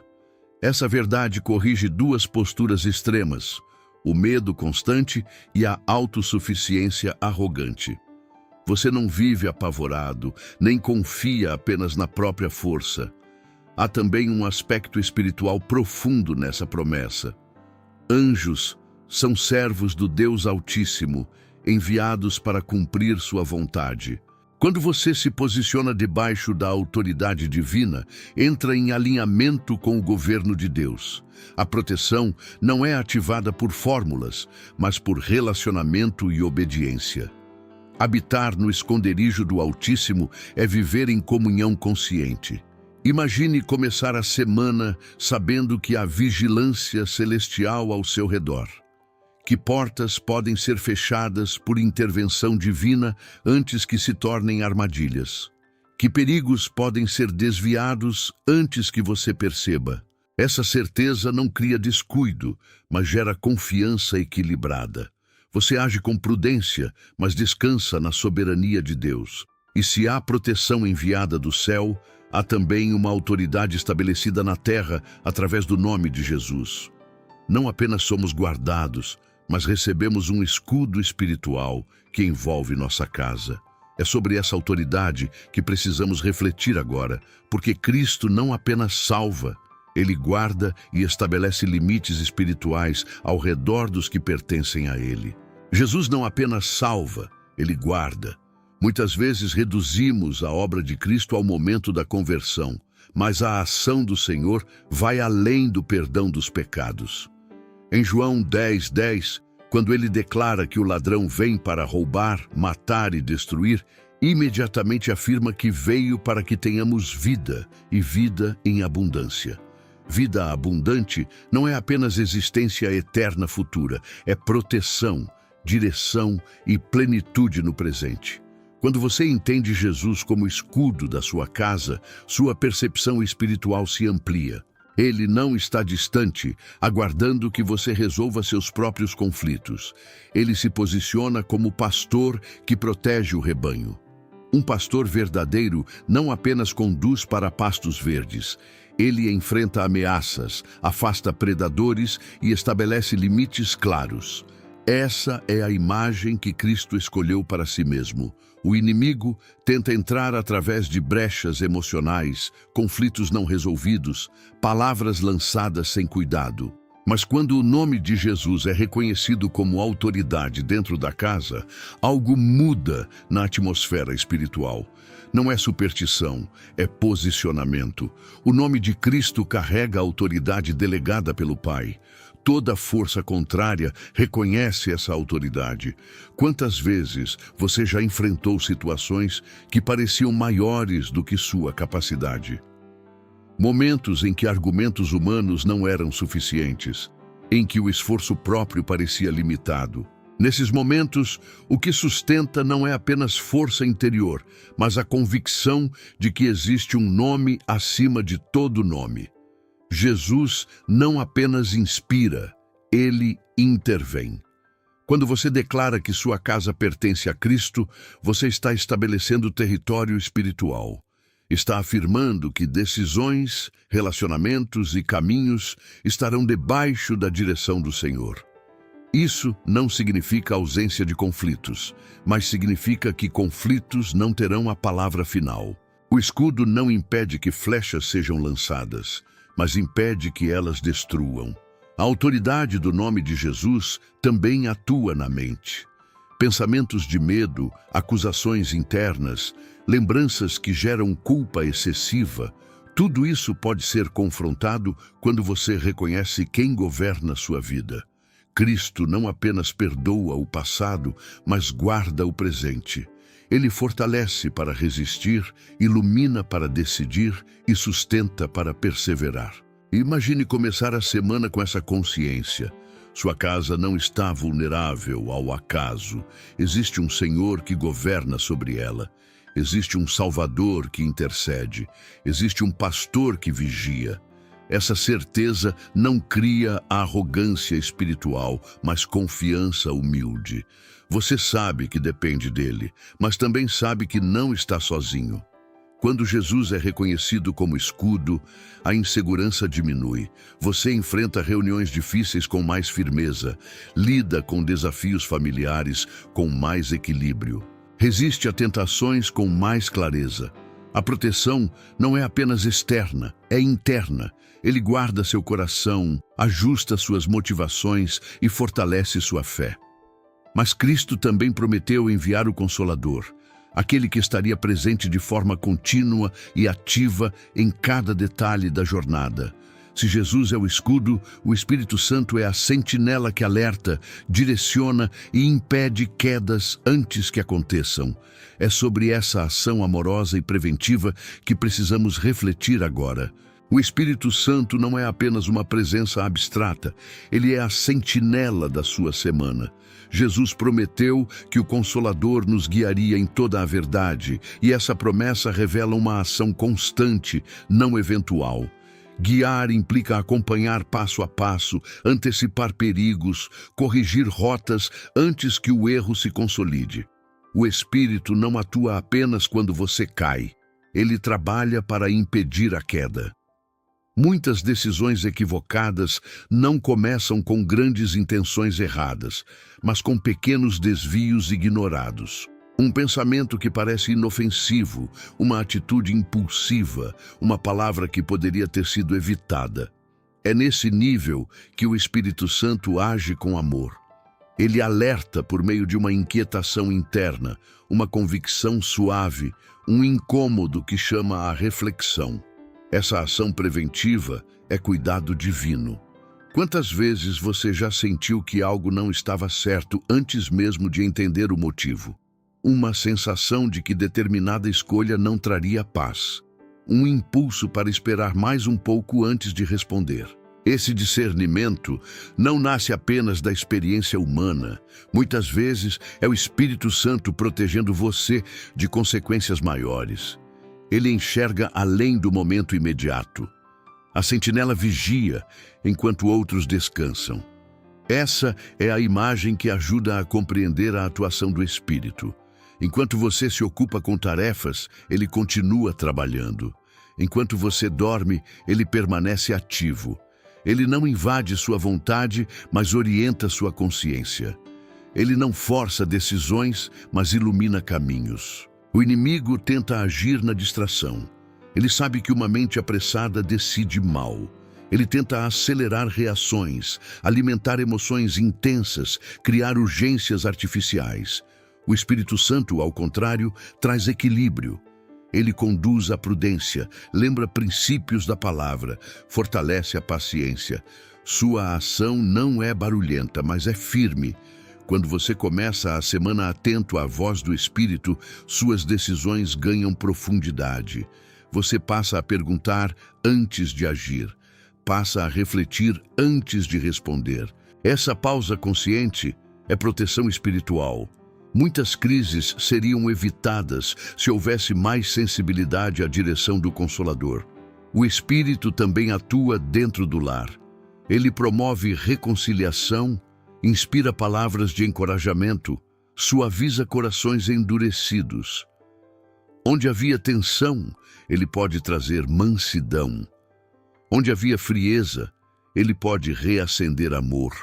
Essa verdade corrige duas posturas extremas: o medo constante e a autossuficiência arrogante. Você não vive apavorado, nem confia apenas na própria força. Há também um aspecto espiritual profundo nessa promessa. Anjos são servos do Deus Altíssimo, enviados para cumprir sua vontade. Quando você se posiciona debaixo da autoridade divina, entra em alinhamento com o governo de Deus. A proteção não é ativada por fórmulas, mas por relacionamento e obediência. Habitar no esconderijo do Altíssimo é viver em comunhão consciente. Imagine começar a semana sabendo que há vigilância celestial ao seu redor. Que portas podem ser fechadas por intervenção divina antes que se tornem armadilhas. Que perigos podem ser desviados antes que você perceba. Essa certeza não cria descuido, mas gera confiança equilibrada. Você age com prudência, mas descansa na soberania de Deus. E se há proteção enviada do céu, há também uma autoridade estabelecida na terra através do nome de Jesus. Não apenas somos guardados, mas recebemos um escudo espiritual que envolve nossa casa. É sobre essa autoridade que precisamos refletir agora, porque Cristo não apenas salva, Ele guarda e estabelece limites espirituais ao redor dos que pertencem a Ele. Jesus não apenas salva, Ele guarda. Muitas vezes reduzimos a obra de Cristo ao momento da conversão, mas a ação do Senhor vai além do perdão dos pecados. Em João 10:10, quando ele declara que o ladrão vem para roubar, matar e destruir, imediatamente afirma que veio para que tenhamos vida e vida em abundância. Vida abundante não é apenas existência eterna futura, é proteção, direção e plenitude no presente. Quando você entende Jesus como escudo da sua casa, sua percepção espiritual se amplia. Ele não está distante, aguardando que você resolva seus próprios conflitos. Ele se posiciona como pastor que protege o rebanho. Um pastor verdadeiro não apenas conduz para pastos verdes. Ele enfrenta ameaças, afasta predadores e estabelece limites claros. Essa é a imagem que Cristo escolheu para si mesmo. O inimigo tenta entrar através de brechas emocionais, conflitos não resolvidos, palavras lançadas sem cuidado. Mas quando o nome de Jesus é reconhecido como autoridade dentro da casa, algo muda na atmosfera espiritual. Não é superstição, é posicionamento. O nome de Cristo carrega a autoridade delegada pelo Pai. Toda força contrária reconhece essa autoridade. Quantas vezes você já enfrentou situações que pareciam maiores do que sua capacidade? Momentos em que argumentos humanos não eram suficientes, em que o esforço próprio parecia limitado. Nesses momentos, o que sustenta não é apenas força interior, mas a convicção de que existe um nome acima de todo nome. Jesus não apenas inspira, Ele intervém. Quando você declara que sua casa pertence a Cristo, você está estabelecendo território espiritual. Está afirmando que decisões, relacionamentos e caminhos estarão debaixo da direção do Senhor. Isso não significa ausência de conflitos, mas significa que conflitos não terão a palavra final. O escudo não impede que flechas sejam lançadas, mas impede que elas destruam. A autoridade do nome de Jesus também atua na mente. Pensamentos de medo, acusações internas, lembranças que geram culpa excessiva, tudo isso pode ser confrontado quando você reconhece quem governa sua vida. Cristo não apenas perdoa o passado, mas guarda o presente. Ele fortalece para resistir, ilumina para decidir e sustenta para perseverar. Imagine começar a semana com essa consciência. Sua casa não está vulnerável ao acaso. Existe um Senhor que governa sobre ela. Existe um Salvador que intercede. Existe um pastor que vigia. Essa certeza não cria arrogância espiritual, mas confiança humilde. Você sabe que depende dele, mas também sabe que não está sozinho. Quando Jesus é reconhecido como escudo, a insegurança diminui. Você enfrenta reuniões difíceis com mais firmeza, lida com desafios familiares com mais equilíbrio, resiste a tentações com mais clareza. A proteção não é apenas externa, é interna. Ele guarda seu coração, ajusta suas motivações e fortalece sua fé. Mas Cristo também prometeu enviar o Consolador, aquele que estaria presente de forma contínua e ativa em cada detalhe da jornada. Se Jesus é o escudo, o Espírito Santo é a sentinela que alerta, direciona e impede quedas antes que aconteçam. É sobre essa ação amorosa e preventiva que precisamos refletir agora. O Espírito Santo não é apenas uma presença abstrata, ele é a sentinela da sua semana. Jesus prometeu que o Consolador nos guiaria em toda a verdade, e essa promessa revela uma ação constante, não eventual. Guiar implica acompanhar passo a passo, antecipar perigos, corrigir rotas antes que o erro se consolide. O Espírito não atua apenas quando você cai. Ele trabalha para impedir a queda. Muitas decisões equivocadas não começam com grandes intenções erradas, mas com pequenos desvios ignorados. Um pensamento que parece inofensivo, uma atitude impulsiva, uma palavra que poderia ter sido evitada. É nesse nível que o Espírito Santo age com amor. Ele alerta por meio de uma inquietação interna, uma convicção suave, um incômodo que chama a reflexão. Essa ação preventiva é cuidado divino. Quantas vezes você já sentiu que algo não estava certo antes mesmo de entender o motivo? Uma sensação de que determinada escolha não traria paz. Um impulso para esperar mais um pouco antes de responder. Esse discernimento não nasce apenas da experiência humana. Muitas vezes é o Espírito Santo protegendo você de consequências maiores. Ele enxerga além do momento imediato. A sentinela vigia enquanto outros descansam. Essa é a imagem que ajuda a compreender a atuação do Espírito. Enquanto você se ocupa com tarefas, ele continua trabalhando. Enquanto você dorme, ele permanece ativo. Ele não invade sua vontade, mas orienta sua consciência. Ele não força decisões, mas ilumina caminhos. O inimigo tenta agir na distração. Ele sabe que uma mente apressada decide mal. Ele tenta acelerar reações, alimentar emoções intensas, criar urgências artificiais. O Espírito Santo, ao contrário, traz equilíbrio. Ele conduz a prudência, lembra princípios da palavra, fortalece a paciência. Sua ação não é barulhenta, mas é firme. Quando você começa a semana atento à voz do Espírito, suas decisões ganham profundidade. Você passa a perguntar antes de agir, passa a refletir antes de responder. Essa pausa consciente é proteção espiritual. Muitas crises seriam evitadas se houvesse mais sensibilidade à direção do Consolador. O Espírito também atua dentro do lar. Ele promove reconciliação, inspira palavras de encorajamento, suaviza corações endurecidos. Onde havia tensão, ele pode trazer mansidão. Onde havia frieza, ele pode reacender amor.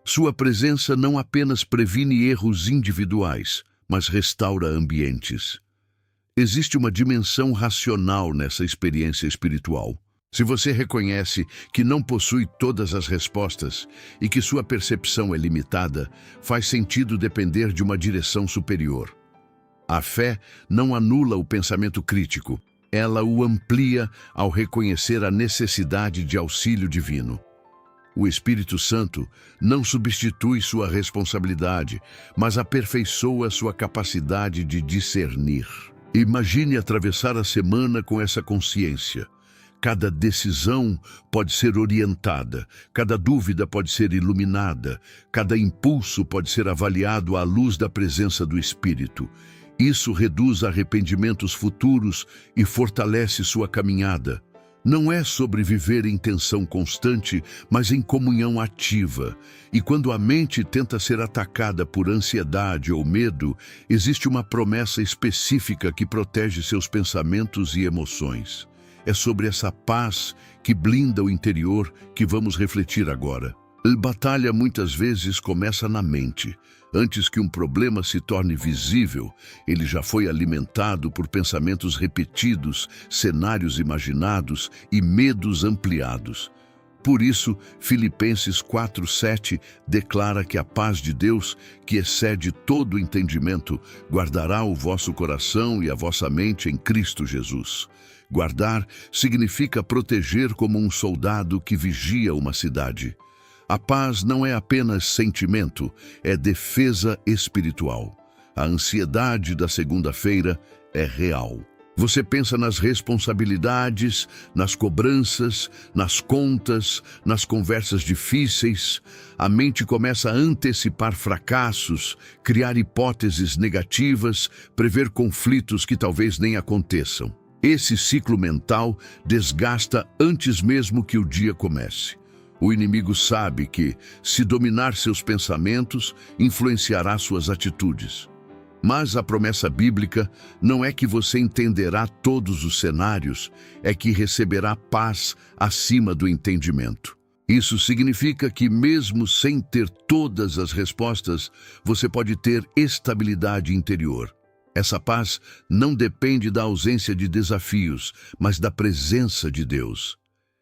Sua presença não apenas previne erros individuais, mas restaura ambientes. Existe uma dimensão racional nessa experiência espiritual. Se você reconhece que não possui todas as respostas e que sua percepção é limitada, faz sentido depender de uma direção superior. A fé não anula o pensamento crítico, ela o amplia ao reconhecer a necessidade de auxílio divino. O Espírito Santo não substitui sua responsabilidade, mas aperfeiçoa sua capacidade de discernir. Imagine atravessar a semana com essa consciência. Cada decisão pode ser orientada, cada dúvida pode ser iluminada, cada impulso pode ser avaliado à luz da presença do Espírito. Isso reduz arrependimentos futuros e fortalece sua caminhada. Não é sobre viver em tensão constante, mas em comunhão ativa. E quando a mente tenta ser atacada por ansiedade ou medo, existe uma promessa específica que protege seus pensamentos e emoções. É sobre essa paz que blinda o interior que vamos refletir agora. A batalha muitas vezes começa na mente. Antes que um problema se torne visível, ele já foi alimentado por pensamentos repetidos, cenários imaginados e medos ampliados. Por isso, Filipenses 4:7 declara que a paz de Deus, que excede todo entendimento, guardará o vosso coração e a vossa mente em Cristo Jesus. Guardar significa proteger como um soldado que vigia uma cidade. A paz não é apenas sentimento, é defesa espiritual. A ansiedade da segunda-feira é real. Você pensa nas responsabilidades, nas cobranças, nas contas, nas conversas difíceis. A mente começa a antecipar fracassos, criar hipóteses negativas, prever conflitos que talvez nem aconteçam. Esse ciclo mental desgasta antes mesmo que o dia comece. O inimigo sabe que, se dominar seus pensamentos, influenciará suas atitudes. Mas a promessa bíblica não é que você entenderá todos os cenários, é que receberá paz acima do entendimento. Isso significa que, mesmo sem ter todas as respostas, você pode ter estabilidade interior. Essa paz não depende da ausência de desafios, mas da presença de Deus.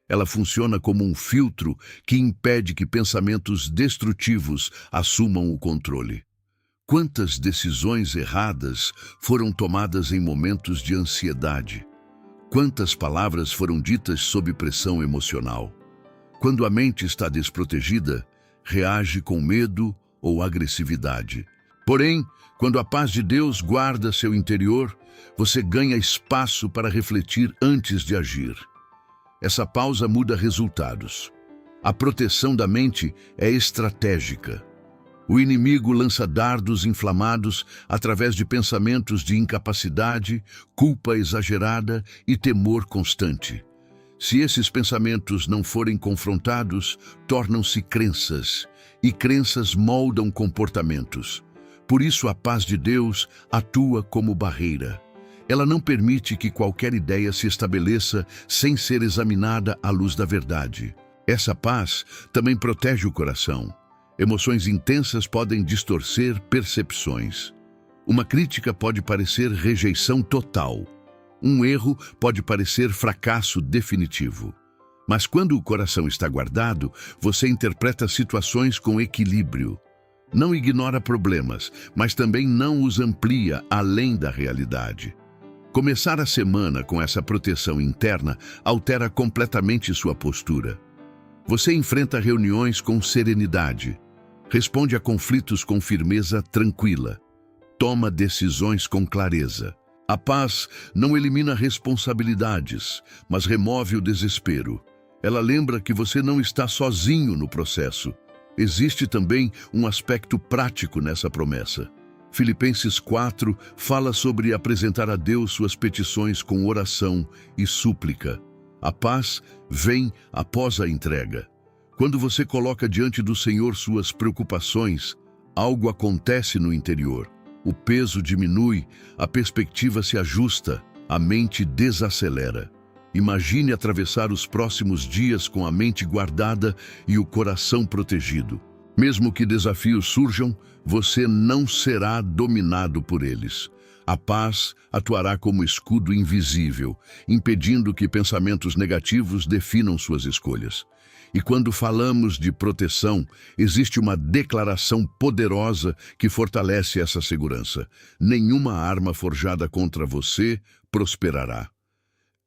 Ela funciona como um filtro que impede que pensamentos destrutivos assumam o controle. Quantas decisões erradas foram tomadas em momentos de ansiedade? Quantas palavras foram ditas sob pressão emocional? Quando a mente está desprotegida, reage com medo ou agressividade. Porém, quando a paz de Deus guarda seu interior, você ganha espaço para refletir antes de agir. Essa pausa muda resultados. A proteção da mente é estratégica. O inimigo lança dardos inflamados através de pensamentos de incapacidade, culpa exagerada e temor constante. Se esses pensamentos não forem confrontados, tornam-se crenças, e crenças moldam comportamentos. Por isso a paz de Deus atua como barreira. Ela não permite que qualquer ideia se estabeleça sem ser examinada à luz da verdade. Essa paz também protege o coração. Emoções intensas podem distorcer percepções. Uma crítica pode parecer rejeição total. Um erro pode parecer fracasso definitivo. Mas quando o coração está guardado, você interpreta situações com equilíbrio. Não ignora problemas, mas também não os amplia além da realidade. Começar a semana com essa proteção interna altera completamente sua postura. Você enfrenta reuniões com serenidade, responde a conflitos com firmeza tranquila, toma decisões com clareza. A paz não elimina responsabilidades, mas remove o desespero. Ela lembra que você não está sozinho no processo. Existe também um aspecto prático nessa promessa. Filipenses 4 fala sobre apresentar a Deus suas petições com oração e súplica. A paz vem após a entrega. Quando você coloca diante do Senhor suas preocupações, algo acontece no interior. O peso diminui, a perspectiva se ajusta, a mente desacelera. Imagine atravessar os próximos dias com a mente guardada e o coração protegido. Mesmo que desafios surjam, você não será dominado por eles. A paz atuará como escudo invisível, impedindo que pensamentos negativos definam suas escolhas. E quando falamos de proteção, existe uma declaração poderosa que fortalece essa segurança. Nenhuma arma forjada contra você prosperará.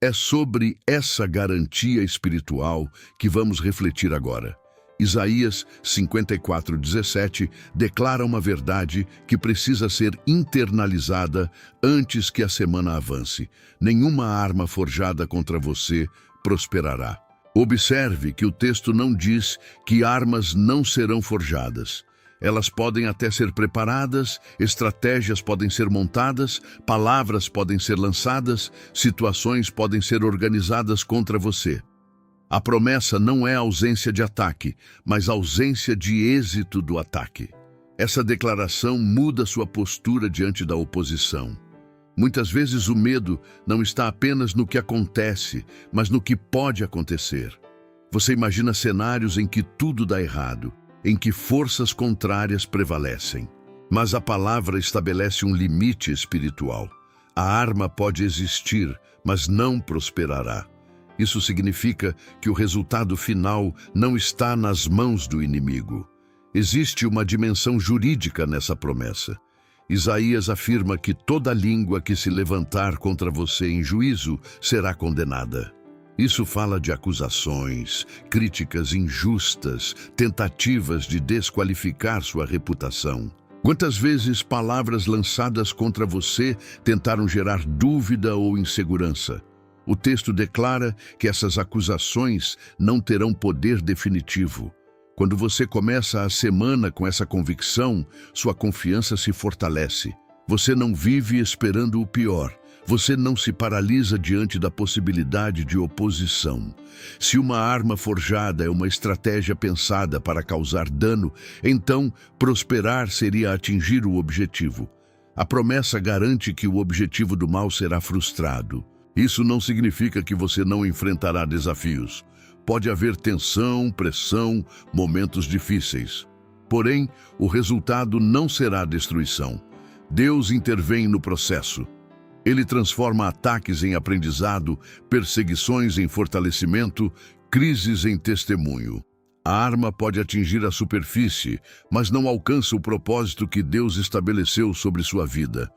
É sobre essa garantia espiritual que vamos refletir agora. Isaías 54:17 declara uma verdade que precisa ser internalizada antes que a semana avance. Nenhuma arma forjada contra você prosperará. Observe que o texto não diz que armas não serão forjadas. Elas podem até ser preparadas, estratégias podem ser montadas, palavras podem ser lançadas, situações podem ser organizadas contra você. A promessa não é ausência de ataque, mas ausência de êxito do ataque. Essa declaração muda sua postura diante da oposição. Muitas vezes o medo não está apenas no que acontece, mas no que pode acontecer. Você imagina cenários em que tudo dá errado, em que forças contrárias prevalecem. Mas a palavra estabelece um limite espiritual. A arma pode existir, mas não prosperará. Isso significa que o resultado final não está nas mãos do inimigo. Existe uma dimensão jurídica nessa promessa. Isaías afirma que toda língua que se levantar contra você em juízo será condenada. Isso fala de acusações, críticas injustas, tentativas de desqualificar sua reputação. Quantas vezes palavras lançadas contra você tentaram gerar dúvida ou insegurança? O texto declara que essas acusações não terão poder definitivo. Quando você começa a semana com essa convicção, sua confiança se fortalece. Você não vive esperando o pior. Você não se paralisa diante da possibilidade de oposição. Se uma arma forjada é uma estratégia pensada para causar dano, então prosperar seria atingir o objetivo. A promessa garante que o objetivo do mal será frustrado. Isso não significa que você não enfrentará desafios. Pode haver tensão, pressão, momentos difíceis. Porém, o resultado não será destruição. Deus intervém no processo. Ele transforma ataques em aprendizado, perseguições em fortalecimento, crises em testemunho. A arma pode atingir a superfície, mas não alcança o propósito que Deus estabeleceu sobre sua vida.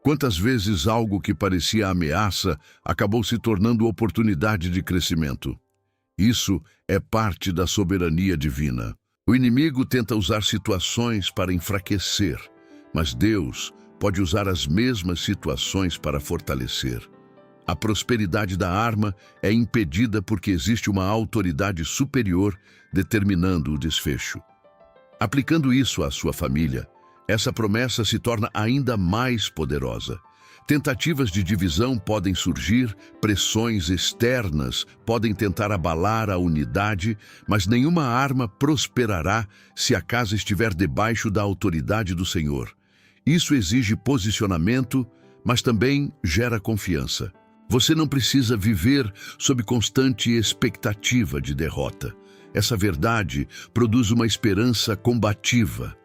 Quantas vezes algo que parecia ameaça acabou se tornando oportunidade de crescimento? Isso é parte da soberania divina. O inimigo tenta usar situações para enfraquecer, mas Deus pode usar as mesmas situações para fortalecer. A prosperidade da arma é impedida porque existe uma autoridade superior determinando o desfecho. Aplicando isso à sua família, essa promessa se torna ainda mais poderosa. Tentativas de divisão podem surgir, pressões externas podem tentar abalar a unidade, mas nenhuma arma prosperará se a casa estiver debaixo da autoridade do Senhor. Isso exige posicionamento, mas também gera confiança. Você não precisa viver sob constante expectativa de derrota. Essa verdade produz uma esperança combativa.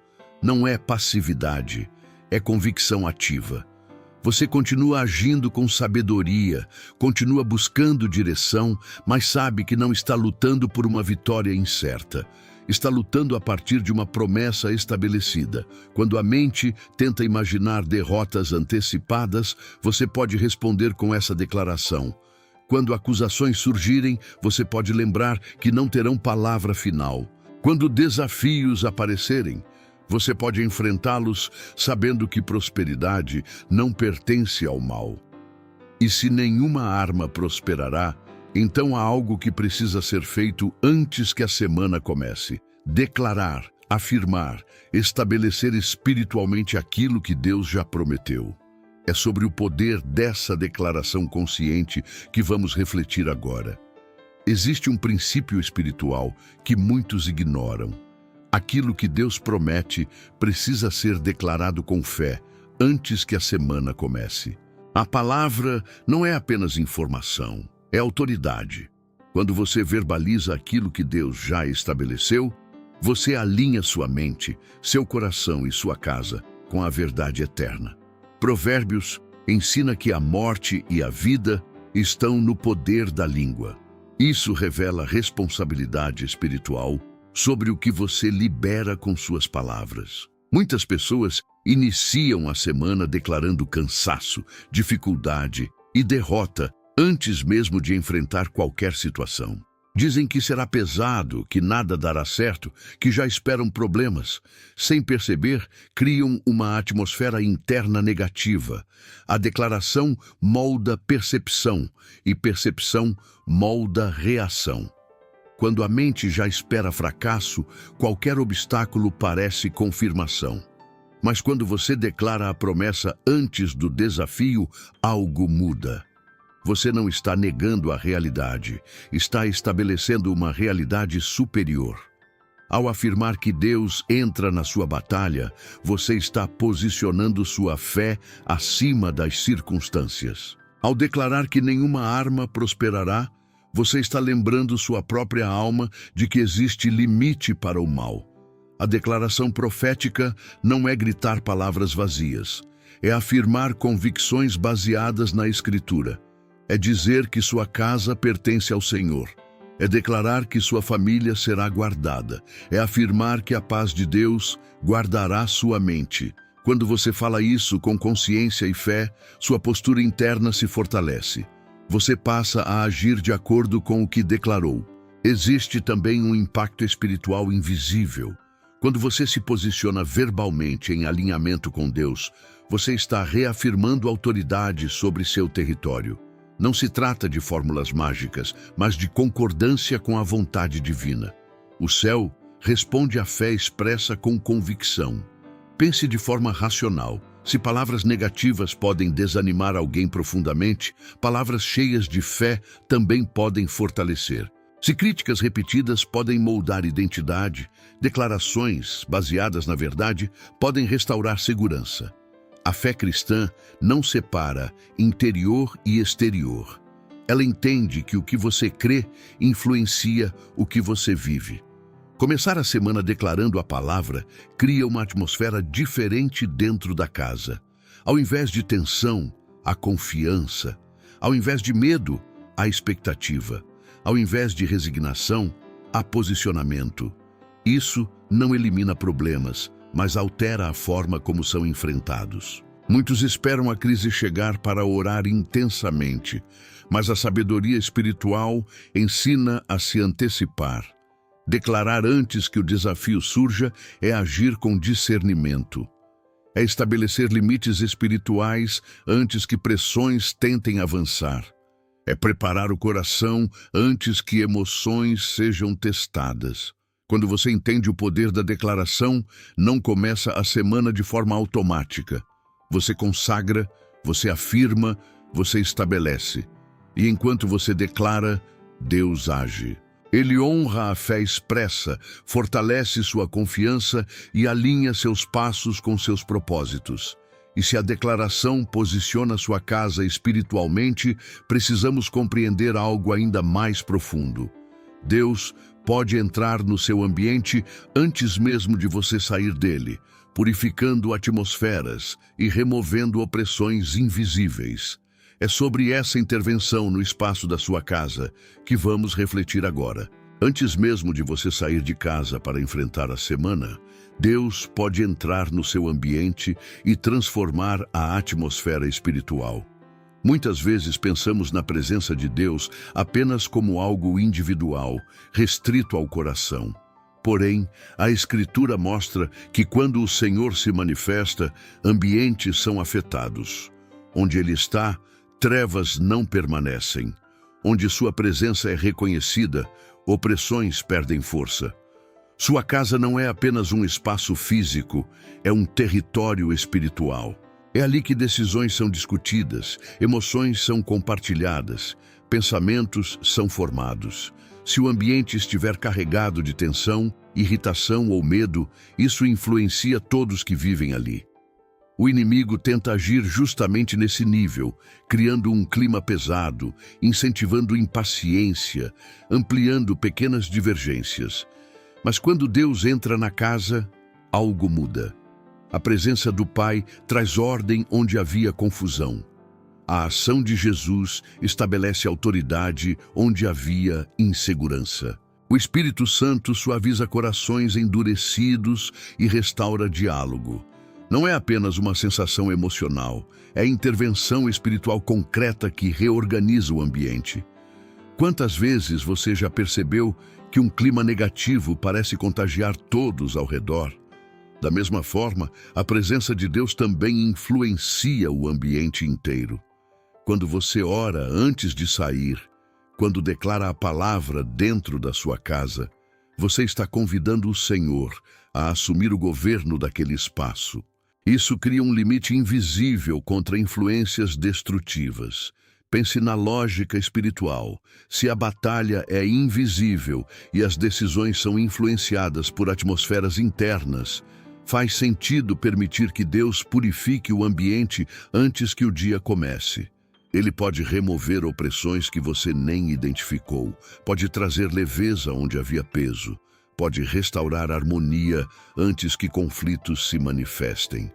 Não é passividade, é convicção ativa. Você continua agindo com sabedoria, continua buscando direção, mas sabe que não está lutando por uma vitória incerta. Está lutando a partir de uma promessa estabelecida. Quando a mente tenta imaginar derrotas antecipadas, você pode responder com essa declaração. Quando acusações surgirem, você pode lembrar que não terão palavra final. Quando desafios aparecerem, você pode enfrentá-los sabendo que prosperidade não pertence ao mal. E se nenhuma arma prosperará, então há algo que precisa ser feito antes que a semana comece. Declarar, afirmar, estabelecer espiritualmente aquilo que Deus já prometeu. É sobre o poder dessa declaração consciente que vamos refletir agora. Existe um princípio espiritual que muitos ignoram. Aquilo que Deus promete precisa ser declarado com fé antes que a semana comece. A palavra não é apenas informação, é autoridade. Quando você verbaliza aquilo que Deus já estabeleceu, Você alinha sua mente, seu coração e sua casa com a verdade eterna. Provérbios ensina que a morte e a vida estão no poder da língua. Isso revela responsabilidade espiritual sobre o que você libera com suas palavras. Muitas pessoas iniciam a semana declarando cansaço, dificuldade e derrota antes mesmo de enfrentar qualquer situação. Dizem que será pesado, que nada dará certo, que já esperam problemas. Sem perceber, criam uma atmosfera interna negativa. A declaração molda percepção e percepção molda reação. Quando a mente já espera fracasso, qualquer obstáculo parece confirmação. Mas quando você declara a promessa antes do desafio, algo muda. Você não está negando a realidade, está estabelecendo uma realidade superior. Ao afirmar que Deus entra na sua batalha, você está posicionando sua fé acima das circunstâncias. Ao declarar que nenhuma arma prosperará, você está lembrando sua própria alma de que existe limite para o mal. A declaração profética não é gritar palavras vazias, é afirmar convicções baseadas na Escritura. É dizer que sua casa pertence ao Senhor. É declarar que sua família será guardada. É afirmar que a paz de Deus guardará sua mente. Quando você fala isso com consciência e fé, sua postura interna se fortalece. Você passa a agir de acordo com o que declarou. Existe também um impacto espiritual invisível. Quando você se posiciona verbalmente em alinhamento com Deus, você está reafirmando autoridade sobre seu território. Não se trata de fórmulas mágicas, mas de concordância com a vontade divina. O céu responde à fé expressa com convicção. Pense de forma racional. Se palavras negativas podem desanimar alguém profundamente, palavras cheias de fé também podem fortalecer. Se críticas repetidas podem moldar identidade, declarações baseadas na verdade podem restaurar segurança. A fé cristã não separa interior e exterior. Ela entende que o que você crê influencia o que você vive. Começar a semana declarando a palavra cria uma atmosfera diferente dentro da casa. Ao invés de tensão, a confiança. Ao invés de medo, a expectativa. Ao invés de resignação, há posicionamento. Isso não elimina problemas, mas altera a forma como são enfrentados. Muitos esperam a crise chegar para orar intensamente, mas a sabedoria espiritual ensina a se antecipar. Declarar antes que o desafio surja é agir com discernimento. É estabelecer limites espirituais antes que pressões tentem avançar. É preparar o coração antes que emoções sejam testadas. Quando você entende o poder da declaração, não começa a semana de forma automática. Você consagra, você afirma, você estabelece. E enquanto você declara, Deus age. Ele honra a fé expressa, fortalece sua confiança e alinha seus passos com seus propósitos. E se a declaração posiciona sua casa espiritualmente, precisamos compreender algo ainda mais profundo. Deus pode entrar no seu ambiente antes mesmo de você sair dele, purificando atmosferas e removendo opressões invisíveis. É sobre essa intervenção no espaço da sua casa que vamos refletir agora. Antes mesmo de você sair de casa para enfrentar a semana, Deus pode entrar no seu ambiente e transformar a atmosfera espiritual. Muitas vezes pensamos na presença de Deus apenas como algo individual, restrito ao coração. Porém, a Escritura mostra que quando o Senhor se manifesta, ambientes são afetados. Onde Ele está, trevas não permanecem. Onde sua presença é reconhecida, opressões perdem força. Sua casa não é apenas um espaço físico, é um território espiritual. É ali que decisões são discutidas, emoções são compartilhadas, pensamentos são formados. Se o ambiente estiver carregado de tensão, irritação ou medo, isso influencia todos que vivem ali. O inimigo tenta agir justamente nesse nível, criando um clima pesado, incentivando impaciência, ampliando pequenas divergências. Mas quando Deus entra na casa, algo muda. A presença do Pai traz ordem onde havia confusão. A ação de Jesus estabelece autoridade onde havia insegurança. O Espírito Santo suaviza corações endurecidos e restaura diálogo. Não é apenas uma sensação emocional, é intervenção espiritual concreta que reorganiza o ambiente. Quantas vezes você já percebeu que um clima negativo parece contagiar todos ao redor? Da mesma forma, a presença de Deus também influencia o ambiente inteiro. Quando você ora antes de sair, quando declara a palavra dentro da sua casa, você está convidando o Senhor a assumir o governo daquele espaço. Isso cria um limite invisível contra influências destrutivas. Pense na lógica espiritual. Se a batalha é invisível e as decisões são influenciadas por atmosferas internas, faz sentido permitir que Deus purifique o ambiente antes que o dia comece. Ele pode remover opressões que você nem identificou, pode trazer leveza onde havia peso, pode restaurar harmonia antes que conflitos se manifestem.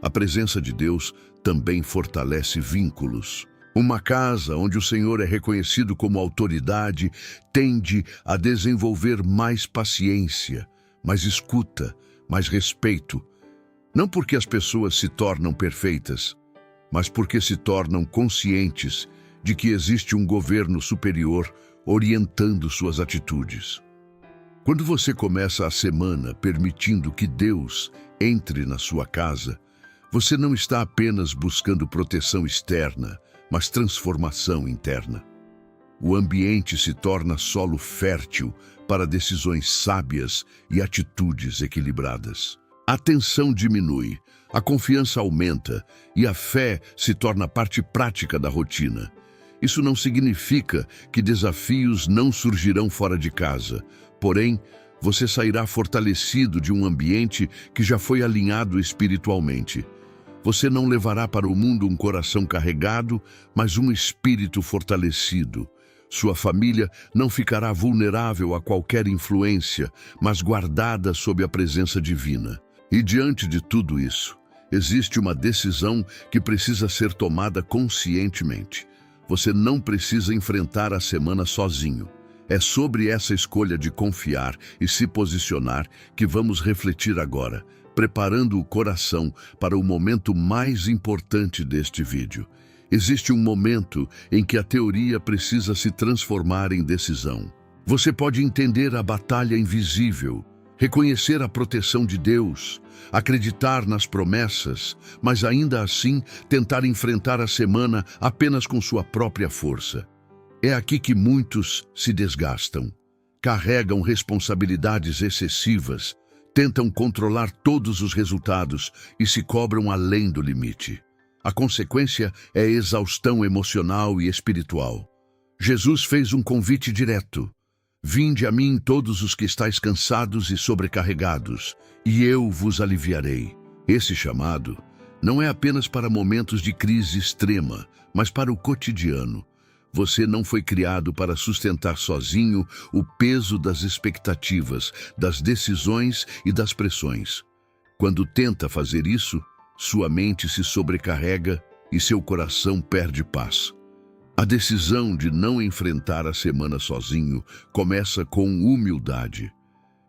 A presença de Deus também fortalece vínculos. Uma casa onde o Senhor é reconhecido como autoridade tende a desenvolver mais paciência, mais escuta, mais respeito. Não porque as pessoas se tornam perfeitas, mas porque se tornam conscientes de que existe um governo superior orientando suas atitudes. Quando você começa a semana permitindo que Deus entre na sua casa, você não está apenas buscando proteção externa, mas transformação interna. O ambiente se torna solo fértil para decisões sábias e atitudes equilibradas. A tensão diminui, a confiança aumenta e a fé se torna parte prática da rotina. Isso não significa que desafios não surgirão fora de casa, porém, você sairá fortalecido de um ambiente que já foi alinhado espiritualmente. Você não levará para o mundo um coração carregado, mas um espírito fortalecido. Sua família não ficará vulnerável a qualquer influência, mas guardada sob a presença divina. E diante de tudo isso, existe uma decisão que precisa ser tomada conscientemente. Você não precisa enfrentar a semana sozinho. É sobre essa escolha de confiar e se posicionar que vamos refletir agora, preparando o coração para o momento mais importante deste vídeo. Existe um momento em que a teoria precisa se transformar em decisão. Você pode entender a batalha invisível, reconhecer a proteção de Deus, acreditar nas promessas, mas ainda assim tentar enfrentar a semana apenas com sua própria força. É aqui que muitos se desgastam, carregam responsabilidades excessivas, tentam controlar todos os resultados e se cobram além do limite. A consequência é exaustão emocional e espiritual. Jesus fez um convite direto. Vinde a mim todos os que estáis cansados e sobrecarregados, e eu vos aliviarei. Esse chamado não é apenas para momentos de crise extrema, mas para o cotidiano. Você não foi criado para sustentar sozinho o peso das expectativas, das decisões e das pressões. Quando tenta fazer isso, sua mente se sobrecarrega e seu coração perde paz. A decisão de não enfrentar a semana sozinho começa com humildade.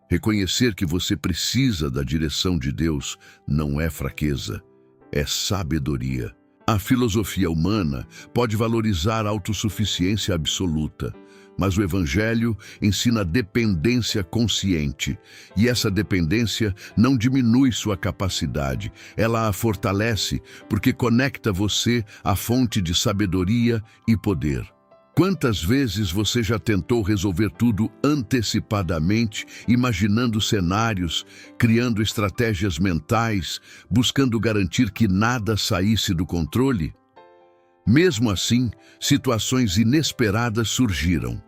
Reconhecer que você precisa da direção de Deus não é fraqueza, é sabedoria. A filosofia humana pode valorizar a autossuficiência absoluta, mas o Evangelho ensina dependência consciente, e essa dependência não diminui sua capacidade, ela a fortalece porque conecta você à fonte de sabedoria e poder. Quantas vezes você já tentou resolver tudo antecipadamente, imaginando cenários, criando estratégias mentais, buscando garantir que nada saísse do controle? Mesmo assim, situações inesperadas surgiram.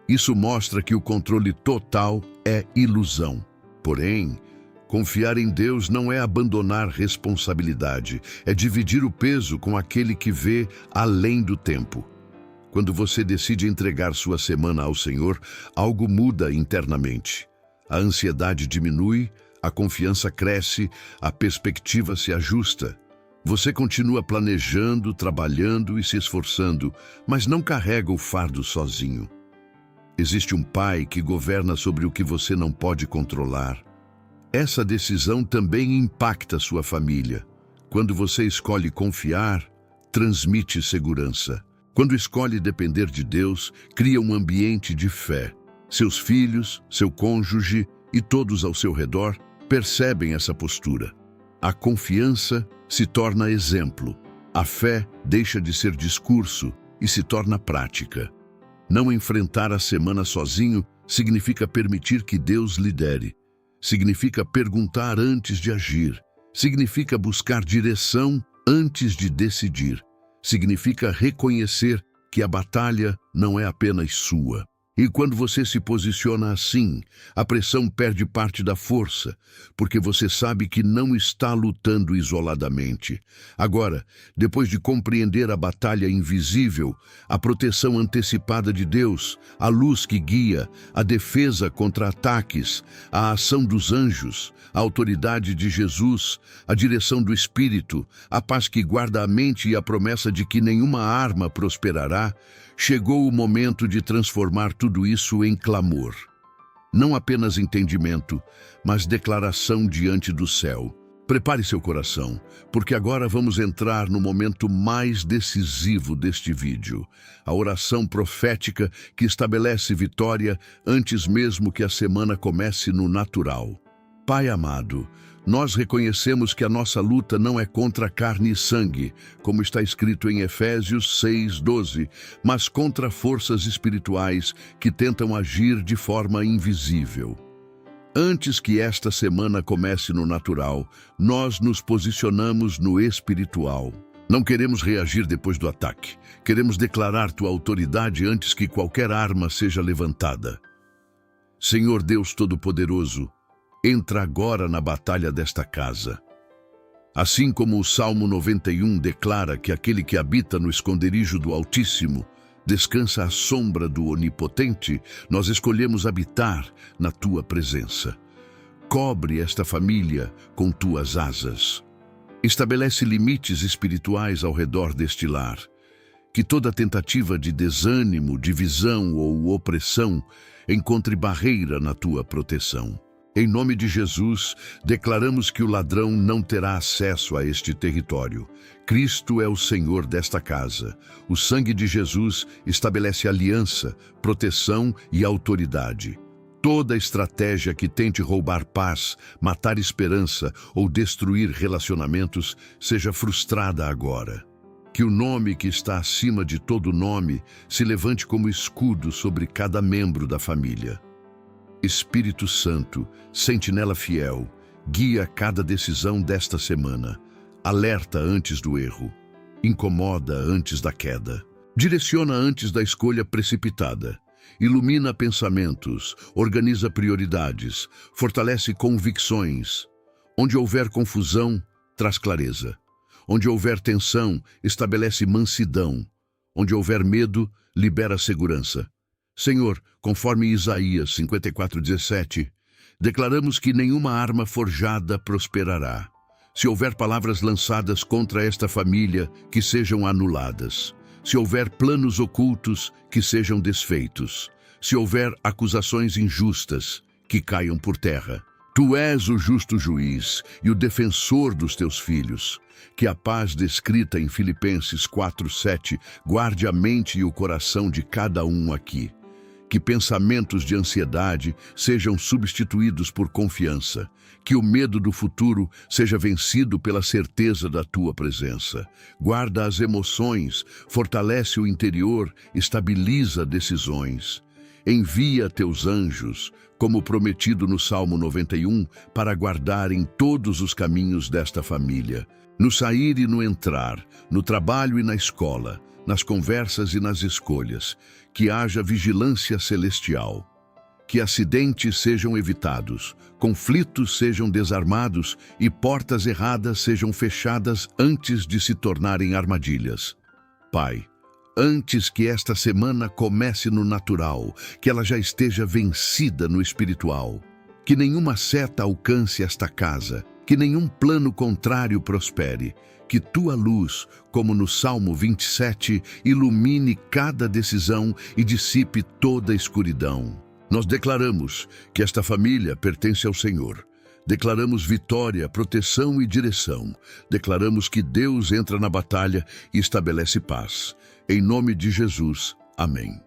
Isso mostra que o controle total é ilusão. Porém, confiar em Deus não é abandonar responsabilidade, é dividir o peso com aquele que vê além do tempo. Quando você decide entregar sua semana ao Senhor, algo muda internamente. A ansiedade diminui, a confiança cresce, a perspectiva se ajusta. Você continua planejando, trabalhando e se esforçando, mas não carrega o fardo sozinho. Existe um Pai que governa sobre o que você não pode controlar. Essa decisão também impacta sua família. Quando você escolhe confiar, transmite segurança. Quando escolhe depender de Deus, cria um ambiente de fé. Seus filhos, seu cônjuge e todos ao seu redor percebem essa postura. A confiança se torna exemplo. A fé deixa de ser discurso e se torna prática. Não enfrentar a semana sozinho significa permitir que Deus lidere. Significa perguntar antes de agir. Significa buscar direção antes de decidir. Significa reconhecer que a batalha não é apenas sua. E quando você se posiciona assim, a pressão perde parte da força, porque você sabe que não está lutando isoladamente. Agora, depois de compreender a batalha invisível, a proteção antecipada de Deus, a luz que guia, a defesa contra ataques, a ação dos anjos, a autoridade de Jesus, a direção do Espírito, a paz que guarda a mente e a promessa de que nenhuma arma prosperará, chegou o momento de transformar tudo isso em clamor. Não apenas entendimento, mas declaração diante do céu. Prepare seu coração, porque agora vamos entrar no momento mais decisivo deste vídeo. A oração profética que estabelece vitória antes mesmo que a semana comece no natural. Pai amado, nós reconhecemos que a nossa luta não é contra carne e sangue, como está escrito em Efésios 6:12, mas contra forças espirituais que tentam agir de forma invisível. Antes que esta semana comece no natural, nós nos posicionamos no espiritual. Não queremos reagir depois do ataque. Queremos declarar tua autoridade antes que qualquer arma seja levantada. Senhor Deus Todo-Poderoso, entra agora na batalha desta casa. Assim como o Salmo 91 declara que aquele que habita no esconderijo do Altíssimo descansa à sombra do Onipotente, nós escolhemos habitar na tua presença. Cobre esta família com tuas asas. Estabelece limites espirituais ao redor deste lar. Que toda tentativa de desânimo, divisão ou opressão encontre barreira na tua proteção. Em nome de Jesus, declaramos que o ladrão não terá acesso a este território. Cristo é o Senhor desta casa. O sangue de Jesus estabelece aliança, proteção e autoridade. Toda estratégia que tente roubar paz, matar esperança ou destruir relacionamentos seja frustrada agora. Que o nome que está acima de todo nome se levante como escudo sobre cada membro da família. Espírito Santo, sentinela fiel, guia cada decisão desta semana. Alerta antes do erro. Incomoda antes da queda. Direciona antes da escolha precipitada. Ilumina pensamentos, organiza prioridades, fortalece convicções. Onde houver confusão, traz clareza. Onde houver tensão, estabelece mansidão. Onde houver medo, libera segurança. Senhor, conforme Isaías 54:17, declaramos que nenhuma arma forjada prosperará. Se houver palavras lançadas contra esta família, que sejam anuladas. Se houver planos ocultos, que sejam desfeitos. Se houver acusações injustas, que caiam por terra. Tu és o justo juiz e o defensor dos teus filhos. Que a paz descrita em Filipenses 4:7 guarde a mente e o coração de cada um aqui. Que pensamentos de ansiedade sejam substituídos por confiança. Que o medo do futuro seja vencido pela certeza da tua presença. Guarda as emoções, fortalece o interior, estabiliza decisões. Envia teus anjos, como prometido no Salmo 91, para guardarem todos os caminhos desta família. No sair e no entrar, no trabalho e na escola, nas conversas e nas escolhas, que haja vigilância celestial. Que acidentes sejam evitados, conflitos sejam desarmados e portas erradas sejam fechadas antes de se tornarem armadilhas. Pai, antes que esta semana comece no natural, que ela já esteja vencida no espiritual. Que nenhuma seta alcance esta casa, que nenhum plano contrário prospere. Que tua luz, como no Salmo 27, ilumine cada decisão e dissipe toda a escuridão. Nós declaramos que esta família pertence ao Senhor. Declaramos vitória, proteção e direção. Declaramos que Deus entra na batalha e estabelece paz. Em nome de Jesus. Amém.